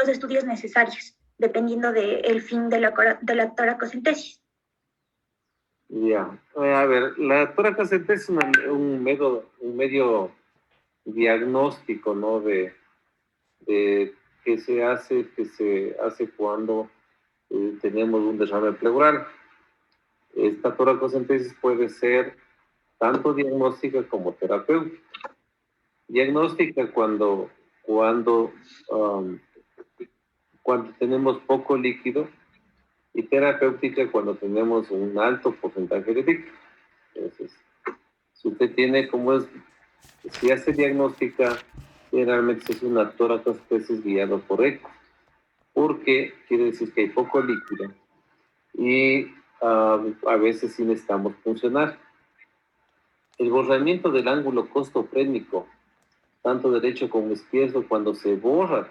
estudios necesarios, dependiendo del fin de la toracocentesis. Ya. A ver, la toracocentesis es un medio diagnóstico, ¿no? Que se hace cuando tenemos un derrame pleural. Esta toracocentesis puede ser tanto diagnóstica como terapéutica. Diagnóstica cuando tenemos poco líquido, y terapéutica cuando tenemos un alto porcentaje de líquido. Entonces, si usted tiene si hace diagnóstica, generalmente se hace una toracocentesis guiado por eco, porque quiere decir que hay poco líquido y a veces sí necesitamos funcionar. El borramiento del ángulo costofrénico, tanto derecho como izquierdo, cuando se borra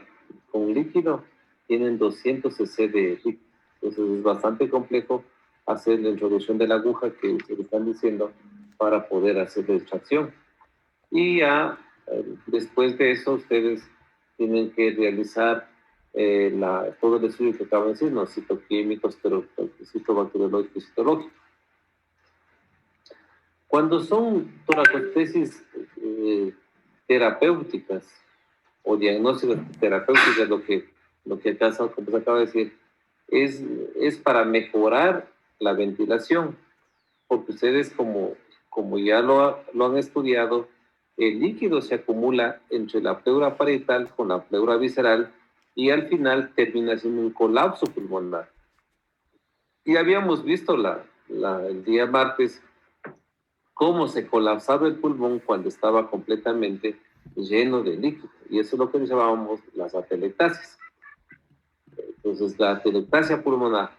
con líquido, tienen 200 cc de líquido. Entonces es bastante complejo hacer la introducción de la aguja que ustedes están diciendo para poder hacer la extracción. Y ya después de eso ustedes tienen que realizar todo el estudio que acabo de decir, ¿no? Citoquímico, citobacteriológico y citológico. Cuando son toracocentesis terapéuticas o diagnósticas terapéuticas, lo que acá, como se acaba de decir, es para mejorar la ventilación, porque ustedes como ya lo han estudiado, el líquido se acumula entre la pleura parietal con la pleura visceral y al final termina siendo un colapso pulmonar. Y habíamos visto el día martes cómo se colapsaba el pulmón cuando estaba completamente lleno de líquido. Y eso es lo que llamábamos las atelectasias. Entonces, la atelectasia pulmonar.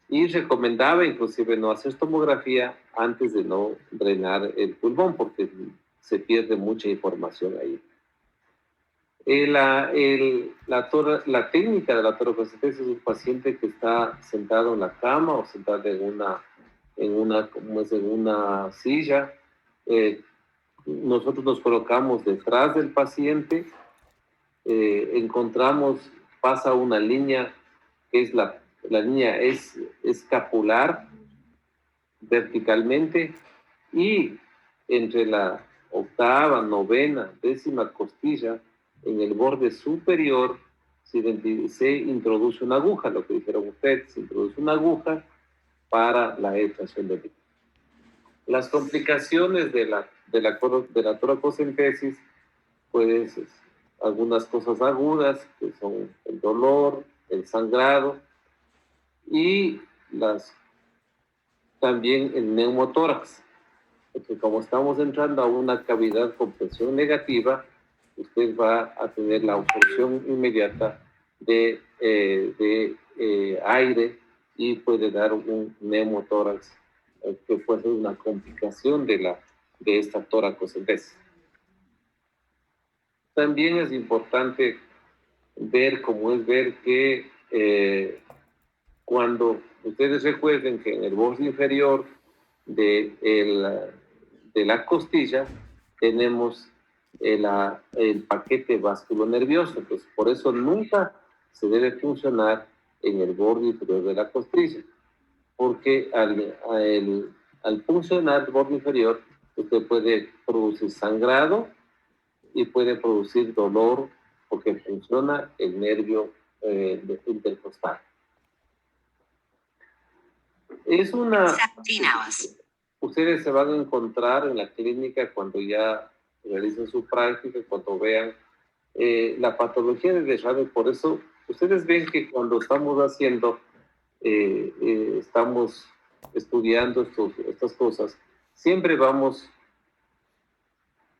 Y recomendaba inclusive no hacer tomografía antes de no drenar el pulmón, porque se pierde mucha información ahí. La técnica de la toracocentesis es un paciente que está sentado en la cama o sentado en una silla. Nosotros nos colocamos detrás del paciente, pasa una línea que es la línea es escapular verticalmente, y entre la octava, novena, décima costilla, en el borde superior, se introduce una aguja, lo que dijeron ustedes, se introduce una aguja para la extracción de líquido. Las complicaciones de la toracocentesis, pues algunas cosas agudas, que son el dolor, el sangrado, y también el neumotórax, porque como estamos entrando a una cavidad con presión negativa, usted va a tener la absorción inmediata de aire y puede dar un neumotórax, que puede ser una complicación de esta toracocentesis. También es importante ver que cuando ustedes recuerden que en el borde inferior de la costilla tenemos el paquete vasculonervioso, pues por eso nunca se debe funcionar en el borde inferior de la costilla, porque al funcionar el borde inferior, usted puede producir sangrado y puede producir dolor, porque funciona el nervio intercostal. Ustedes se van a encontrar en la clínica cuando ya realicen su práctica, cuando vean la patología de derrame. Por eso ustedes ven que cuando estamos estamos estudiando estas cosas, siempre vamos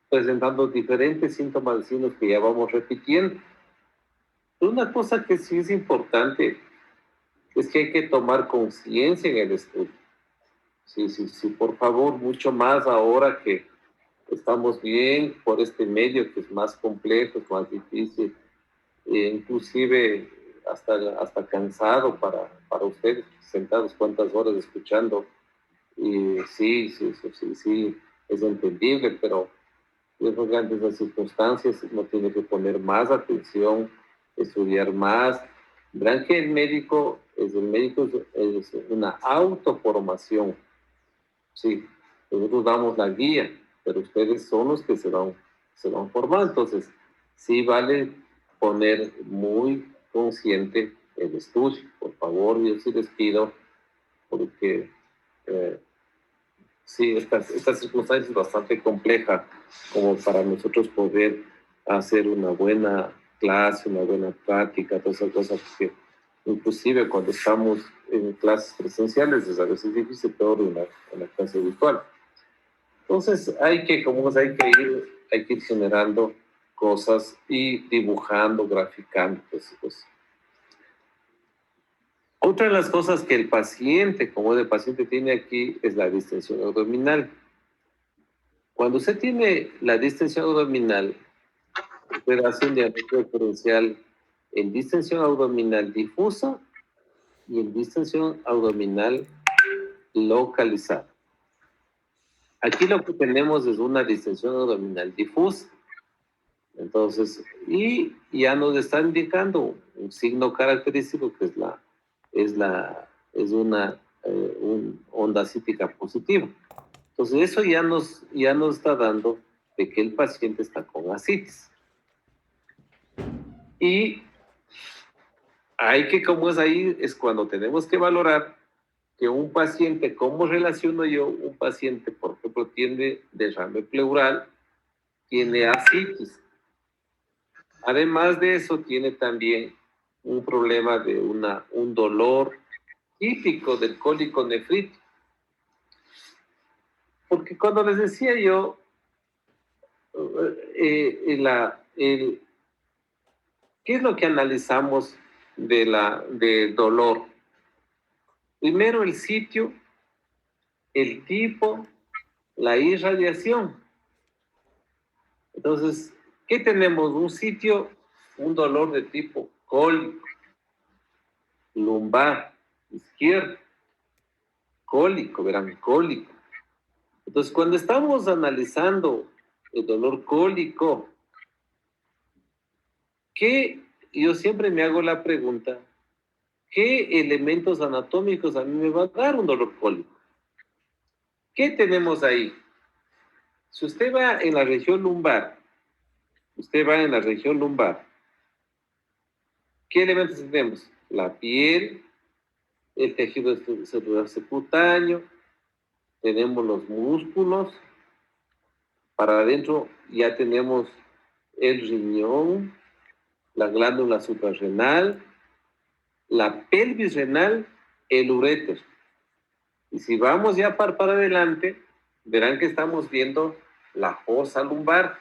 presentando diferentes síntomas vecinos que ya vamos repitiendo. Una cosa que sí es importante es que hay que tomar conciencia en el estudio. Sí, por favor, mucho más ahora que estamos bien por este medio que es más complejo, es más difícil, inclusive hasta cansado para ustedes, sentados cuántas horas escuchando. Y sí, es entendible, pero yo creo que ante esas circunstancias uno tiene que poner más atención, estudiar más. Verán que el médico es una autoformación. Sí, nosotros damos la guía, pero ustedes son los que se van formando. Entonces, sí vale poner muy consciente el estudio. Por favor, yo sí les pido, porque sí, esta circunstancia es bastante compleja como para nosotros poder hacer una buena clase, una buena práctica, todas esas cosas, porque inclusive cuando estamos en clases presenciales es a veces difícil, peor en la clase virtual. Entonces hay que ir generando cosas y dibujando, graficando, pues. Otra de las cosas que el paciente tiene aquí es la distensión abdominal. Cuando usted tiene la distensión abdominal, usted hace un diagnóstico diferencial en distensión abdominal difusa y en distensión abdominal localizada. Aquí lo que tenemos es una distensión abdominal difusa. Entonces, y ya nos está indicando un signo característico que es una onda cítica positiva. Entonces, eso ya nos está dando de que el paciente está con ascitis. Y como es ahí, es cuando tenemos que valorar que un paciente, ¿cómo relaciono yo? Un paciente, por ejemplo, tiene derrame pleural, tiene ascitis. Además de eso, tiene también un problema de un dolor típico del cólico nefrítico. Porque cuando les decía yo, ¿qué es lo que analizamos de dolor? Primero el sitio, el tipo, la irradiación. Entonces, ¿qué tenemos? Un sitio un dolor de tipo cólico, lumbar, izquierdo, cólico, verán, cólico. Entonces, cuando estamos analizando el dolor cólico, yo siempre me hago la pregunta, ¿qué elementos anatómicos a mí me va a dar un dolor cólico? ¿Qué tenemos ahí? Si usted va en la región lumbar, ¿qué elementos tenemos? La piel, el tejido celular subcutáneo, tenemos los músculos, para adentro ya tenemos el riñón, la glándula suprarrenal, la pelvis renal, el uréter. Y si vamos ya para adelante, verán que estamos viendo la fosa lumbar.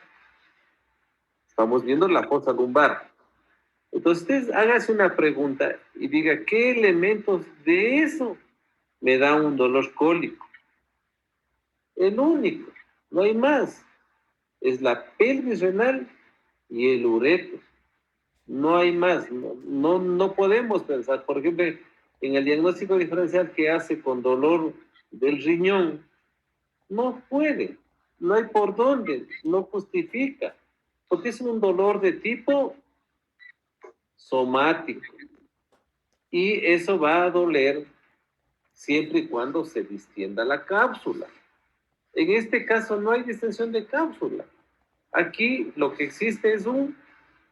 Entonces, ustedes háganse una pregunta y diga, ¿qué elementos de eso me da un dolor cólico? El único, no hay más. Es la pelvis renal y el uréter. No hay más. No podemos pensar, por ejemplo, en el diagnóstico diferencial que hace con dolor del riñón, no puede, no hay por dónde, no justifica, porque es un dolor de tipo somático. Y eso va a doler siempre y cuando se distienda la cápsula. En este caso no hay distensión de cápsula. Aquí lo que existe es un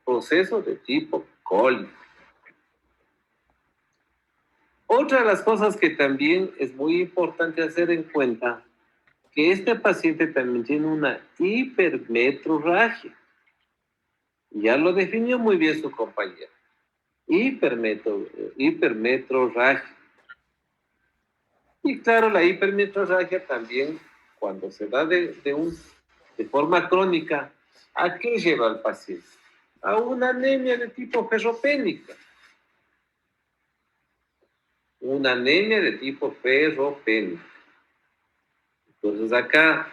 proceso de tipo cólico. Otra de las cosas que también es muy importante hacer en cuenta, que este paciente también tiene una hipermetrorragia. Ya lo definió muy bien su compañero. Hipermetrorragia. Y claro, la hipermetrorragia también, cuando se da de forma crónica, ¿a qué lleva al paciente? A una anemia de tipo ferropénica. Una anemia de tipo ferropénica. Entonces acá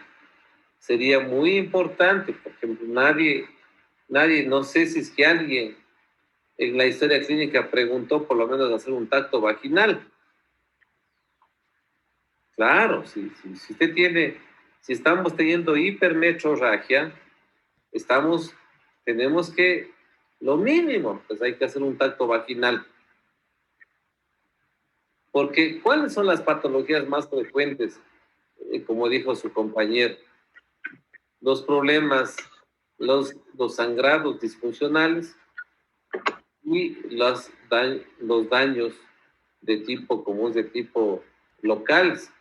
sería muy importante, por ejemplo, nadie, no sé si es que alguien en la historia clínica preguntó por lo menos hacer un tacto vaginal. Claro, si usted tiene, si estamos teniendo hipermetrorragia, tenemos que, lo mínimo, pues hay que hacer un tacto vaginal. Porque, ¿cuáles son las patologías más frecuentes? Como dijo su compañero, los problemas, los sangrados disfuncionales y los daños de tipo común, de tipo locales.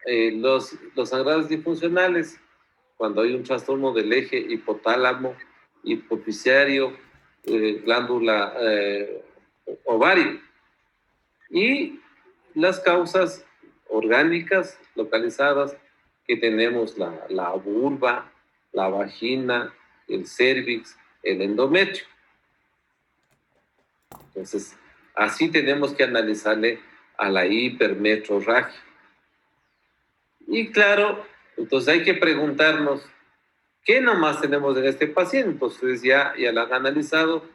Los sangrados disfuncionales, cuando hay un trastorno del eje hipotálamo, hipofisiario, glándula ovario. Y las causas orgánicas localizadas que tenemos la vulva, la vagina, el cérvix, el endometrio. Entonces, así tenemos que analizarle a la hipermetrorragia. Y claro, entonces hay que preguntarnos, ¿qué nomás tenemos en este paciente? Entonces ya lo han analizado.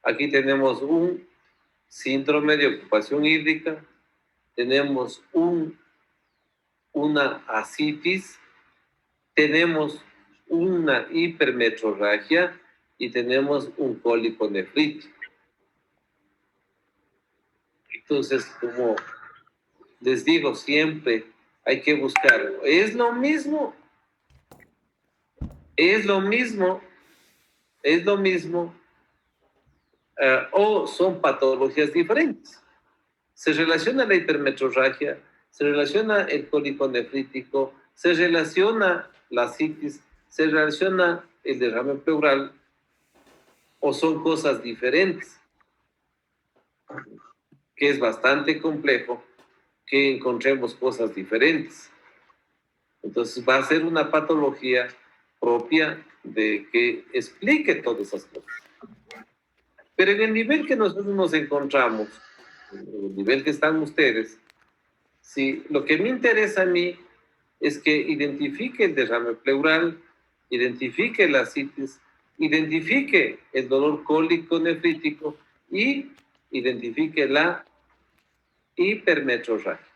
Aquí tenemos un síndrome de ocupación hídrica, tenemos una ascitis, tenemos una hipermetrorragia y tenemos un cólico nefrítico. Entonces, como les digo siempre, hay que buscar. Es lo mismo, o son patologías diferentes. Se relaciona la hipermetrorragia, se relaciona el cólico nefrítico, se relaciona la ascitis, se relaciona el derrame pleural, o son cosas diferentes, que es bastante complejo que encontremos cosas diferentes. Entonces va a ser una patología propia de que explique todas esas cosas. Pero en el nivel que nosotros nos encontramos, en el nivel que están ustedes, sí, lo que me interesa a mí es que identifique el derrame pleural, identifique la ascitis, identifique el dolor cólico nefrítico y identifique la hipermetrorragia.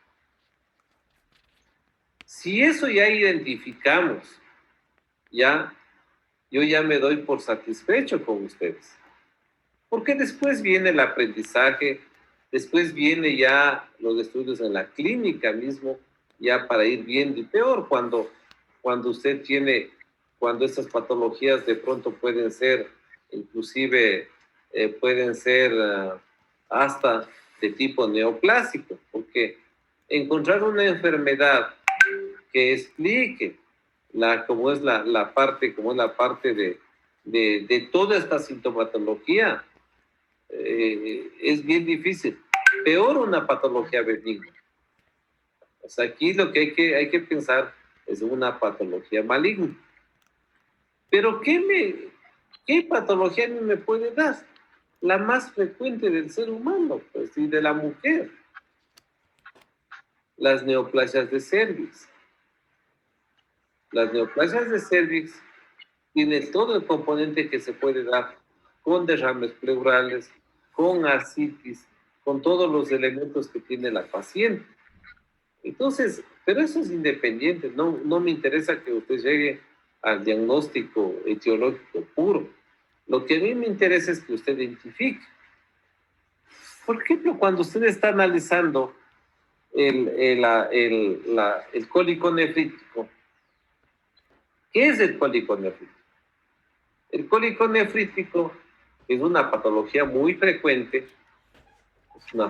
Si eso ya identificamos, yo ya me doy por satisfecho con ustedes. Porque después viene el aprendizaje, después viene ya los estudios en la clínica mismo, ya para ir viendo, y peor cuando usted tiene, cuando estas patologías de pronto pueden ser, inclusive pueden ser hasta de tipo neoplásico, porque encontrar una enfermedad que explique cómo es la parte de toda esta sintomatología, es bien difícil. Peor una patología benigna. O sea, aquí lo que hay que pensar es una patología maligna. Pero ¿qué patología me puede dar? La más frecuente del ser humano, pues, y de la mujer. Las neoplasias de cervix. Las neoplasias de cervix tienen todo el componente que se puede dar con derrames pleurales, con ascitis, con todos los elementos que tiene la paciente. Entonces, pero eso es independiente, no me interesa que usted llegue al diagnóstico etiológico puro. Lo que a mí me interesa es que usted identifique. Por ejemplo, cuando usted está analizando el cólico nefrítico, ¿qué es el cólico nefrítico? El cólico nefrítico es una patología muy frecuente, es una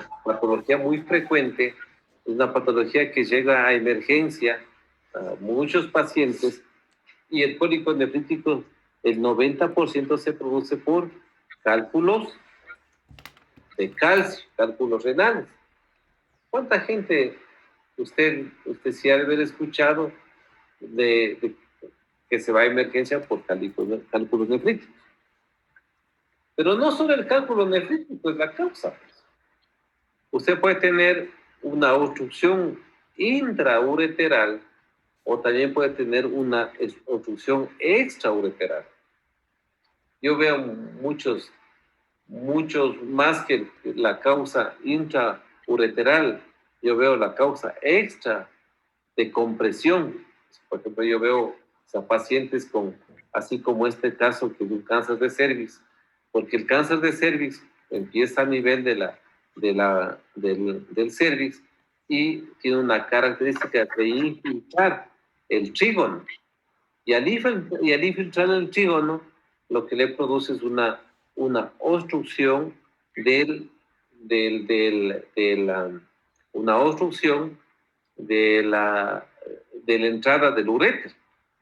patología que llega a emergencia a muchos pacientes, y el cólico nefrítico, el 90% se produce por cálculos de calcio, cálculos renales. ¿Cuánta gente usted sí ha de haber escuchado de que se va a emergencia por cálculos nefríticos? Pero no solo el cálculo nefrítico es la causa. Usted puede tener una obstrucción intraureteral o también puede tener una obstrucción extraureteral. Yo veo muchos más que la causa intraureteral, yo veo la causa extra de compresión. Por ejemplo, yo veo pacientes así como este caso, que es un cáncer de cervix, porque el cáncer de cervix empieza a nivel del cervix y tiene una característica de infiltrar el trígono. Y al infiltrar el trígono, lo que le produce es una obstrucción una obstrucción de la entrada del uréter.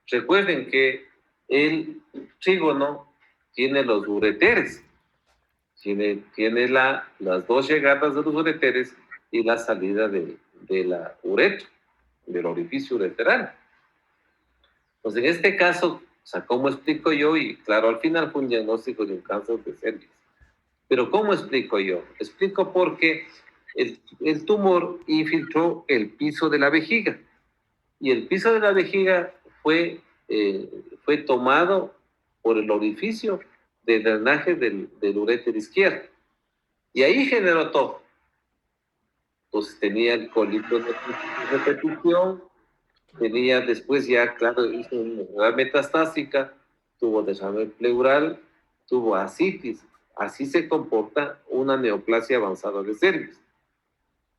Recuerden que el trígono tiene los ureteres, tiene las dos llegadas de los ureteres y la salida de la uretra, del orificio ureteral. Pues en este caso, o sea, ¿cómo explico yo? Y claro, al final fue un diagnóstico de un cáncer de cervix. Pero ¿cómo explico yo? Explico porque el tumor infiltró el piso de la vejiga. Y el piso de la vejiga fue tomado por el orificio de drenaje del uréter izquierdo. Y ahí generó todo. Entonces tenía el cólico de repetición, tenía después ya, claro, hizo una metastásica, tuvo desarme pleural, tuvo ascitis. Así se comporta una neoplasia avanzada de cervix.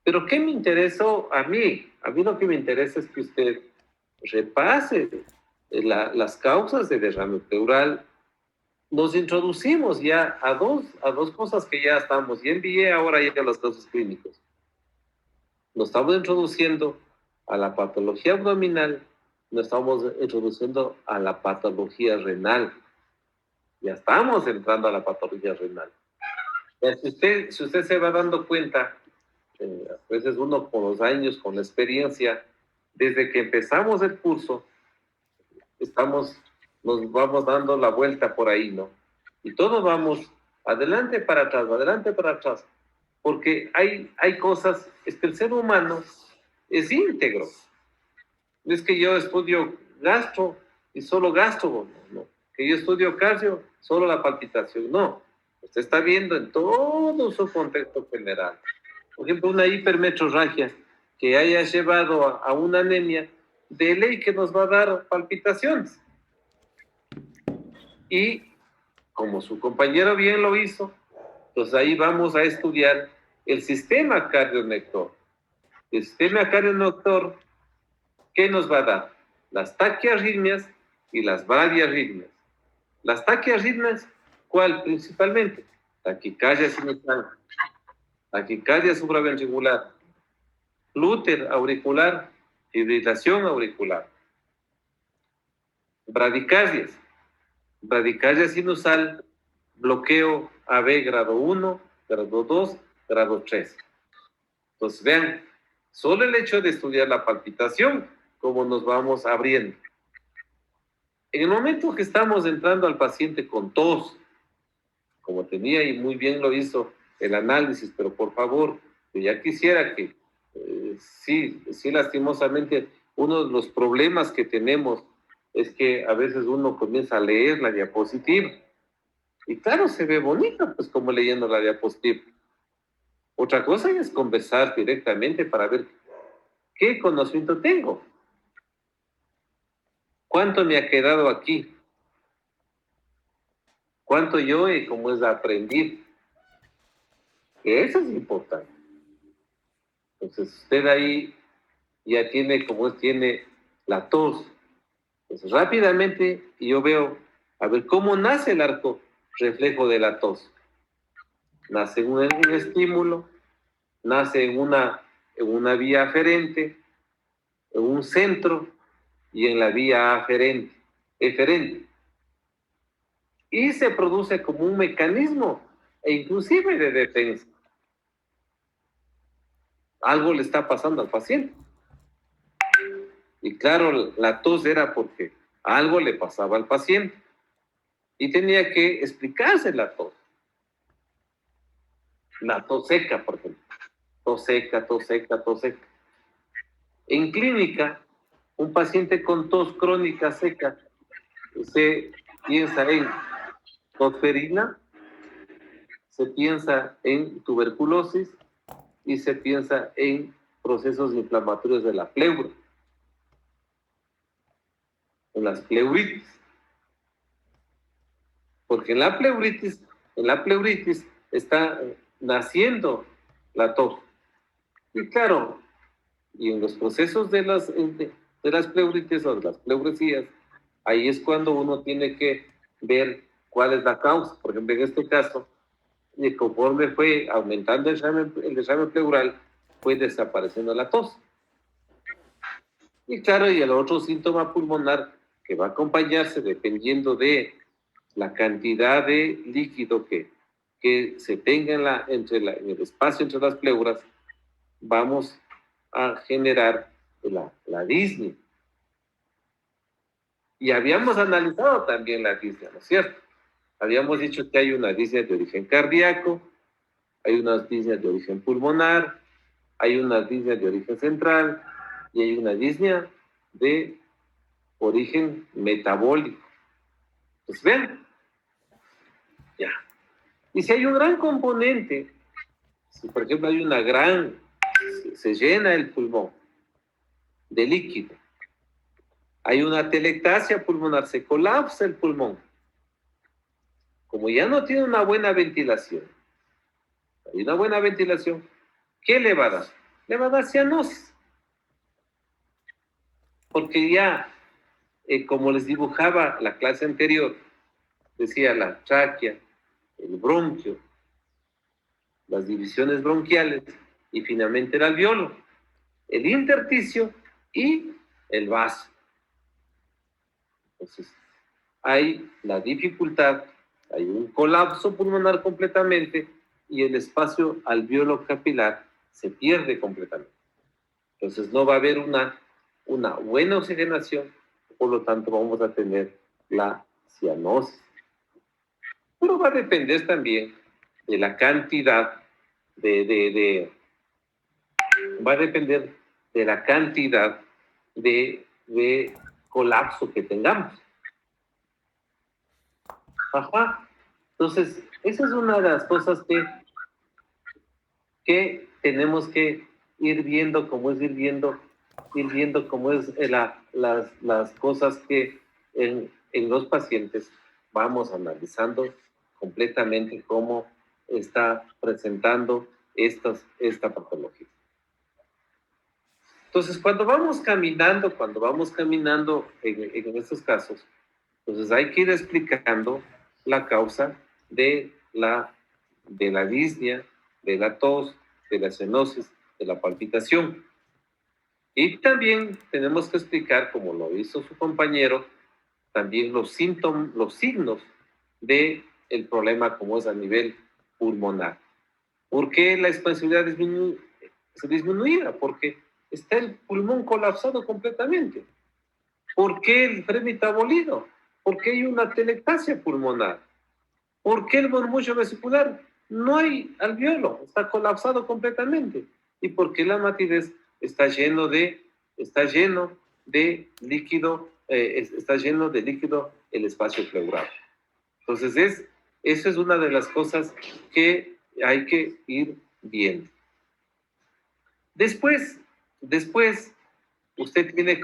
Pero ¿qué me interesó a mí? A mí lo que me interesa es que usted repase las causas de derrame pleural. Nos introducimos ya a dos cosas que ya estamos, y envié ahora ya los casos clínicos. Nos estamos introduciendo a la patología abdominal, nos estamos introduciendo a la patología renal. Ya estamos entrando a la patología renal. Si usted se va dando cuenta, a veces uno con los años, con la experiencia, desde que empezamos el curso, nos vamos dando la vuelta por ahí, ¿no? Y todos vamos adelante para atrás, porque hay cosas, es que el ser humano es íntegro. No es que yo estudio gastro y solo gastro, no. que yo estudio cardio, solo la palpitación. No, usted está viendo en todo su contexto general. Por ejemplo, una hipermetrorragia que haya llevado a una anemia, de ley que nos va a dar palpitaciones. Y como su compañero bien lo hizo, pues ahí vamos a estudiar el sistema cardionector. El sistema cardionector, ¿qué nos va a dar? Las taquiarritmias y las bradiarritmias. Las taquiarritmias, ¿cuál principalmente? Taquicardia sinusal, taquicardia supraventricular, flúter auricular, fibrilación auricular. Bradicardias, bradicardia sinusal, bloqueo AB grado 1, grado 2, grado 3. Entonces vean, solo el hecho de estudiar la palpitación, cómo nos vamos abriendo. En el momento que estamos entrando al paciente con tos, como tenía y muy bien lo hizo el análisis, pero por favor, yo ya quisiera que, sí, lastimosamente, uno de los problemas que tenemos es que a veces uno comienza a leer la diapositiva. Y claro, se ve bonito, pues como leyendo la diapositiva. Otra cosa es conversar directamente para ver qué conocimiento tengo. ¿Cuánto me ha quedado aquí? ¿Cuánto yo he, como es, aprendido? Eso es importante. Entonces, usted ahí ya tiene, como es, tiene la tos. Entonces, rápidamente yo veo, a ver, ¿cómo nace el arco reflejo de la tos? Nace en un estímulo, nace en una vía aferente, en un centro y en la vía eferente. Y se produce como un mecanismo, e inclusive de defensa. Algo le está pasando al paciente. Y claro, la tos era porque algo le pasaba al paciente. Y tenía que explicarse la tos. La tos seca, por ejemplo. Tos seca, tos seca, tos seca. En clínica, un paciente con tos crónica seca se piensa en tosferina, se piensa en tuberculosis y se piensa en procesos inflamatorios de la pleura, en las pleuritis. Porque en la pleuritis está naciendo la tos. Y claro, y en los procesos de las pleuritis o de las pleuresías, ahí es cuando uno tiene que ver cuál es la causa. Por ejemplo, en este caso, conforme fue aumentando el desarme pleural, fue desapareciendo la tos. Y claro, y el otro síntoma pulmonar que va a acompañarse dependiendo de la cantidad de líquido que se tenga en el espacio entre las pleuras, vamos a generar la disnea. Y habíamos analizado también la disnea, ¿no es cierto? Habíamos dicho que hay una disnea de origen cardíaco, hay unas disneas de origen pulmonar, hay una disnea de origen central y hay una disnea de origen metabólico. Pues ven, ya. Y si hay un gran componente, si por ejemplo hay se llena el pulmón de líquido, hay una atelectasia pulmonar, se colapsa el pulmón. Como ya no tiene una buena ventilación, ¿qué le va a dar? Le va a dar cianosis. Porque ya, como les dibujaba la clase anterior, decía la tráquea, el bronquio, las divisiones bronquiales y finalmente el alveolo, el intersticio y el vaso. Entonces, hay la dificultad, hay un colapso pulmonar completamente y el espacio alveolo capilar se pierde completamente. Entonces, no va a haber una buena oxigenación, por lo tanto, vamos a tener la cianosis. Pero va a depender también de la cantidad va a depender de la cantidad de colapso que tengamos. Ajá. Entonces, esa es una de las cosas que tenemos que ir viendo cómo es las cosas que en los pacientes vamos analizando completamente cómo está presentando esta patología. Entonces, cuando vamos caminando en estos casos, entonces hay que ir explicando la causa de la disnea, de la tos, de la cianosis, de la palpitación. Y también tenemos que explicar, como lo hizo su compañero, también los síntomas, los signos del problema como es a nivel pulmonar. ¿Por qué la expansividad se disminuía? Porque está el pulmón colapsado completamente. ¿Por qué el freno está abolido? ¿Por qué hay una telectasia pulmonar? ¿Por qué el murmullo vesicular? No hay alveolo, está colapsado completamente. ¿Y por qué la matidez está lleno de líquido, está lleno de líquido el espacio pleural? Entonces, esa es una de las cosas que hay que ir viendo. Después, usted tiene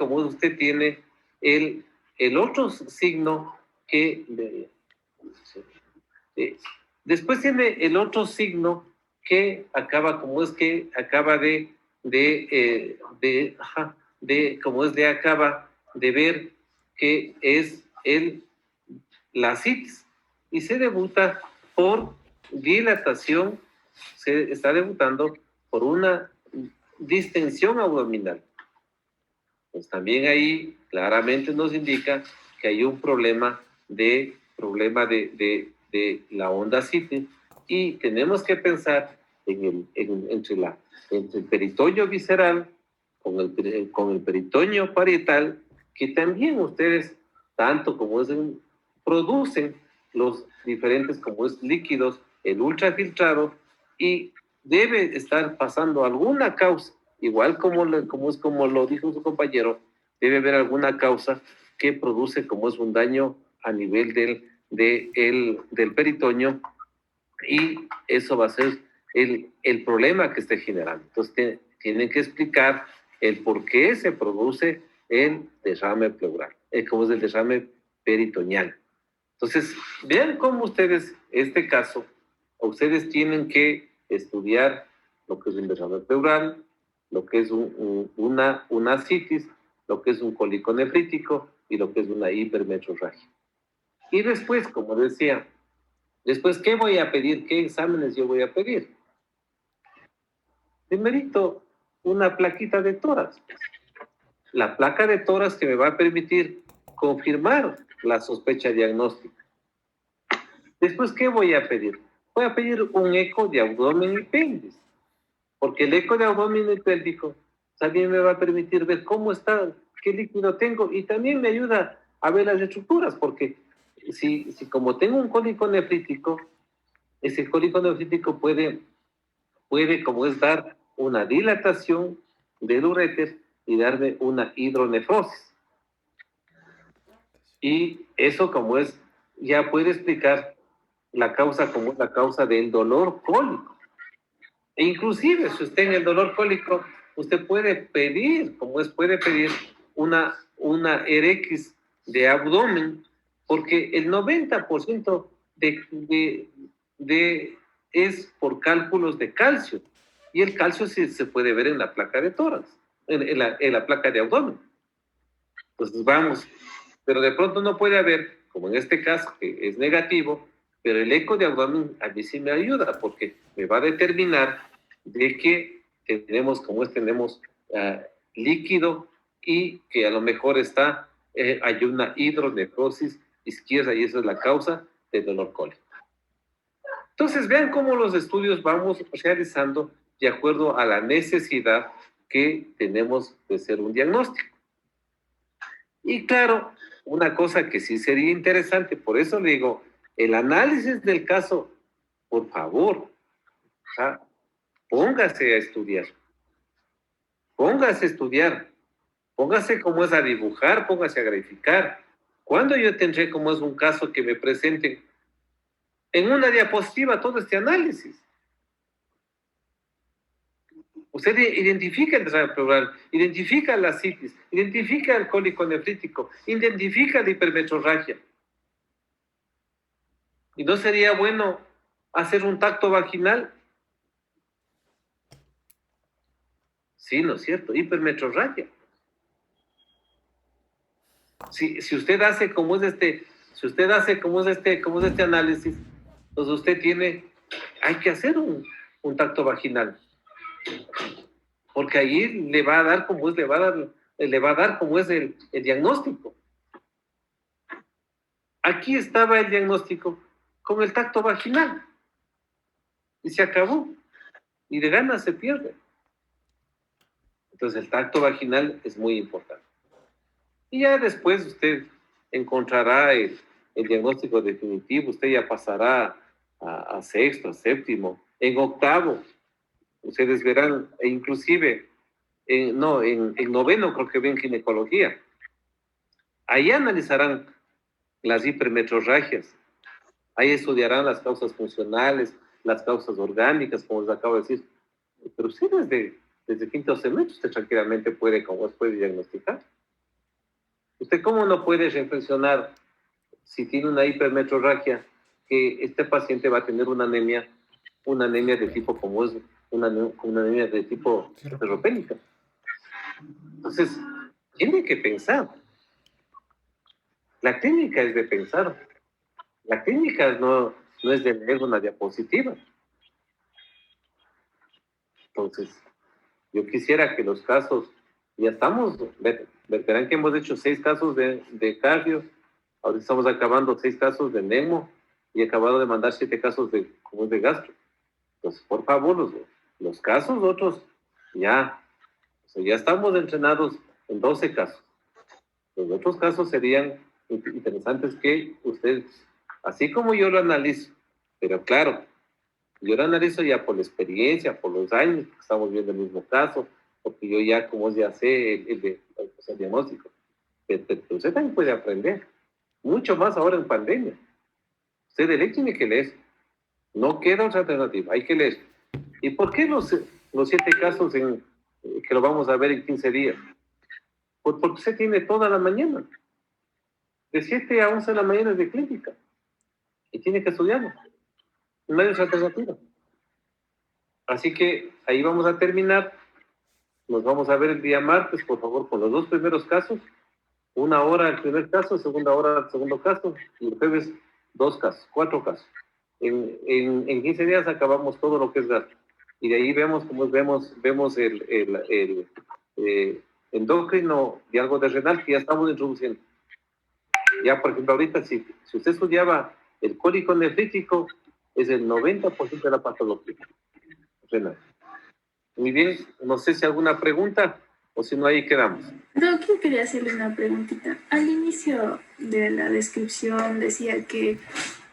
el otro signo que... después tiene el otro signo que acaba de ver que es la citis y se debuta por dilatación, se está debutando por una distensión abdominal. Pues también ahí claramente nos indica que hay un problema de la onda citis y tenemos que pensar entre el peritoneo visceral con el peritoneo parietal, que también ustedes, tanto como producen los diferentes como es líquidos, el ultrafiltrado, y debe estar pasando alguna causa, igual como lo dijo su compañero, debe haber alguna causa que produce como es un daño a nivel del peritoneo, y eso va a ser el problema que esté generando. Entonces tienen que explicar el por qué se produce el derrame pleural, como es el derrame peritoneal. Entonces, vean cómo ustedes, este caso, ustedes tienen que estudiar lo que es un derrame pleural, lo que es una citis, lo que es un cólico nefrítico y lo que es una hipermetrorragia. Y después, como decía, ¿qué voy a pedir? ¿Qué exámenes yo voy a pedir? Primerito, una plaquita de tórax. La placa de tórax que me va a permitir confirmar la sospecha diagnóstica. Después, ¿qué voy a pedir? Voy a pedir un eco de abdomen y pelvis, porque el eco de abdomen y pélvico también me va a permitir ver cómo está, qué líquido tengo, y también me ayuda a ver las estructuras, porque si como tengo un cólico nefrítico, ese cólico nefrítico puede como es dar una dilatación del uréter y darme una hidronefrosis. Y eso como es, ya puede explicar la causa como es la causa del dolor cólico. E inclusive, si usted en el dolor cólico, usted puede pedir, una RX de abdomen, porque el 90% es por cálculos de calcio, y el calcio sí se puede ver en la placa de tórax, en la placa de abdomen. Entonces vamos, pero de pronto no puede haber, como en este caso, que es negativo, pero el eco de abdomen a mí sí me ayuda, porque me va a determinar de que tenemos líquido, y que a lo mejor hay una hidronefrosis izquierda, y esa es la causa del dolor cólico. Entonces, vean cómo los estudios vamos realizando de acuerdo a la necesidad que tenemos de hacer un diagnóstico. Y claro, una cosa que sí sería interesante, por eso le digo, el análisis del caso, por favor, póngase a estudiar. Póngase como es a dibujar, póngase a graficar. ¿Cuándo yo tendré como es un caso que me presenten en una diapositiva todo este análisis. Usted identifica el derrame pleural, identifica la citis, identifica el cólico nefrítico, identifica la hipermetrorragia. ¿Y no sería bueno hacer un tacto vaginal? Sí, ¿no es cierto? Hipermetrorragia. Si usted hace como es este, si usted hace como es este análisis, entonces usted hay que hacer un tacto vaginal. Porque ahí le va a dar como es, le va a dar como es el diagnóstico. Aquí estaba el diagnóstico con el tacto vaginal. Y se acabó. Y de ganas se pierde. Entonces el tacto vaginal es muy importante. Y ya después usted encontrará el diagnóstico definitivo. Usted ya pasará a sexto, a séptimo, en octavo. Ustedes verán, e inclusive, en noveno creo que ven ginecología. Ahí analizarán las hipermetrorragias. Ahí estudiarán las causas funcionales, las causas orgánicas, como les acabo de decir. Pero usted desde quinto semestre, usted tranquilamente puede diagnosticar. ¿Usted cómo no puede reflexionar si tiene una hipermetrorragia que este paciente va a tener una anemia de tipo como es una anemia de tipo ferropénica? Entonces, tiene que pensar. La clínica es de pensar. La clínica no es de leer una diapositiva. Entonces, yo quisiera que los casos, ya estamos, verán que hemos hecho 6 casos de cardio, ahora estamos acabando 6 casos de nemo y he acabado de mandar 7 casos de gastro. Entonces, por favor, los casos otros, ya estamos entrenados en 12 casos. Los otros casos serían interesantes que ustedes, así como yo lo analizo, pero claro, yo lo analizo ya por la experiencia, por los años, que estamos viendo el mismo caso, porque yo ya, ya sé el diagnóstico. Pero usted también puede aprender, mucho más ahora en pandemia. Usted de ley tiene que leer. No queda otra alternativa, hay que leer. ¿Y por qué los 7 casos que lo vamos a ver en 15 días? Pues porque usted tiene toda la mañana. De 7 a 11 de la mañana es de clínica. Y tiene que estudiarlo. No hay otra alternativa. Así que ahí vamos a terminar. Nos vamos a ver el día martes, por favor, con los 2 primeros casos. 1 hora el primer caso, 2 horas el segundo caso. Y el jueves 2 casos, 4 casos. En 15 días acabamos todo lo que es gasto. Y de ahí vemos el endocrino y algo de renal que ya estamos introduciendo. Ya, por ejemplo, ahorita, si usted estudiaba el cólico nefrítico, es el 90% de la patología renal. Muy bien, no sé si alguna pregunta o si no, ahí quedamos. Doctor, quería hacerle una preguntita. Al inicio de la descripción decía que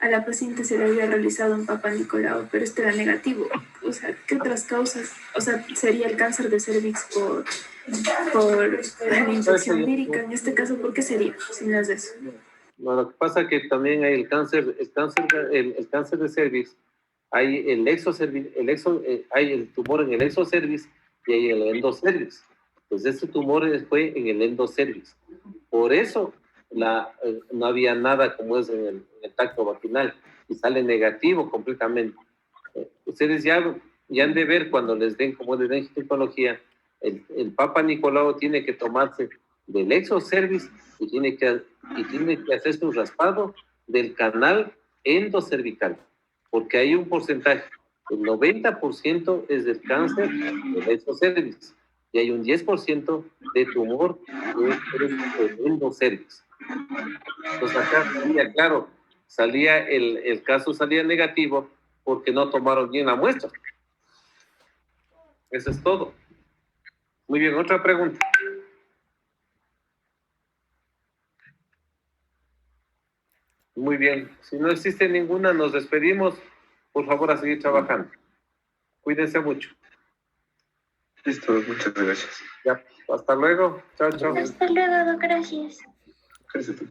a la paciente se le había realizado un Papa Nicolau, pero este era negativo. O sea, ¿qué otras causas? O sea, ¿sería el cáncer de cervix por la infección vírica? En este caso, ¿por qué sería? Si no es eso. No, lo que pasa es que también hay el cáncer de cervix, hay hay el tumor en el exocervix y hay el endocervix. Entonces, este tumor fue en el endocervix. Por eso no había nada como es en el tacto vaginal y sale negativo completamente. Ustedes ya han de ver cuando les den ginecología, el Papa Nicolau tiene que tomarse del exocervix y tiene que hacerse un raspado del canal endocervical, porque hay un porcentaje, el 90% es del cáncer del exocervix y hay un 10% de tumor del endocervix. Entonces acá salía, claro, el caso salía negativo porque no tomaron bien la muestra. Eso es todo. Muy bien, otra pregunta. Muy bien, si no existe ninguna, nos despedimos. Por favor, a seguir trabajando. Cuídense mucho. Listo, muchas gracias. Ya, hasta luego. Chao, chao. Hasta luego, gracias. Gracias.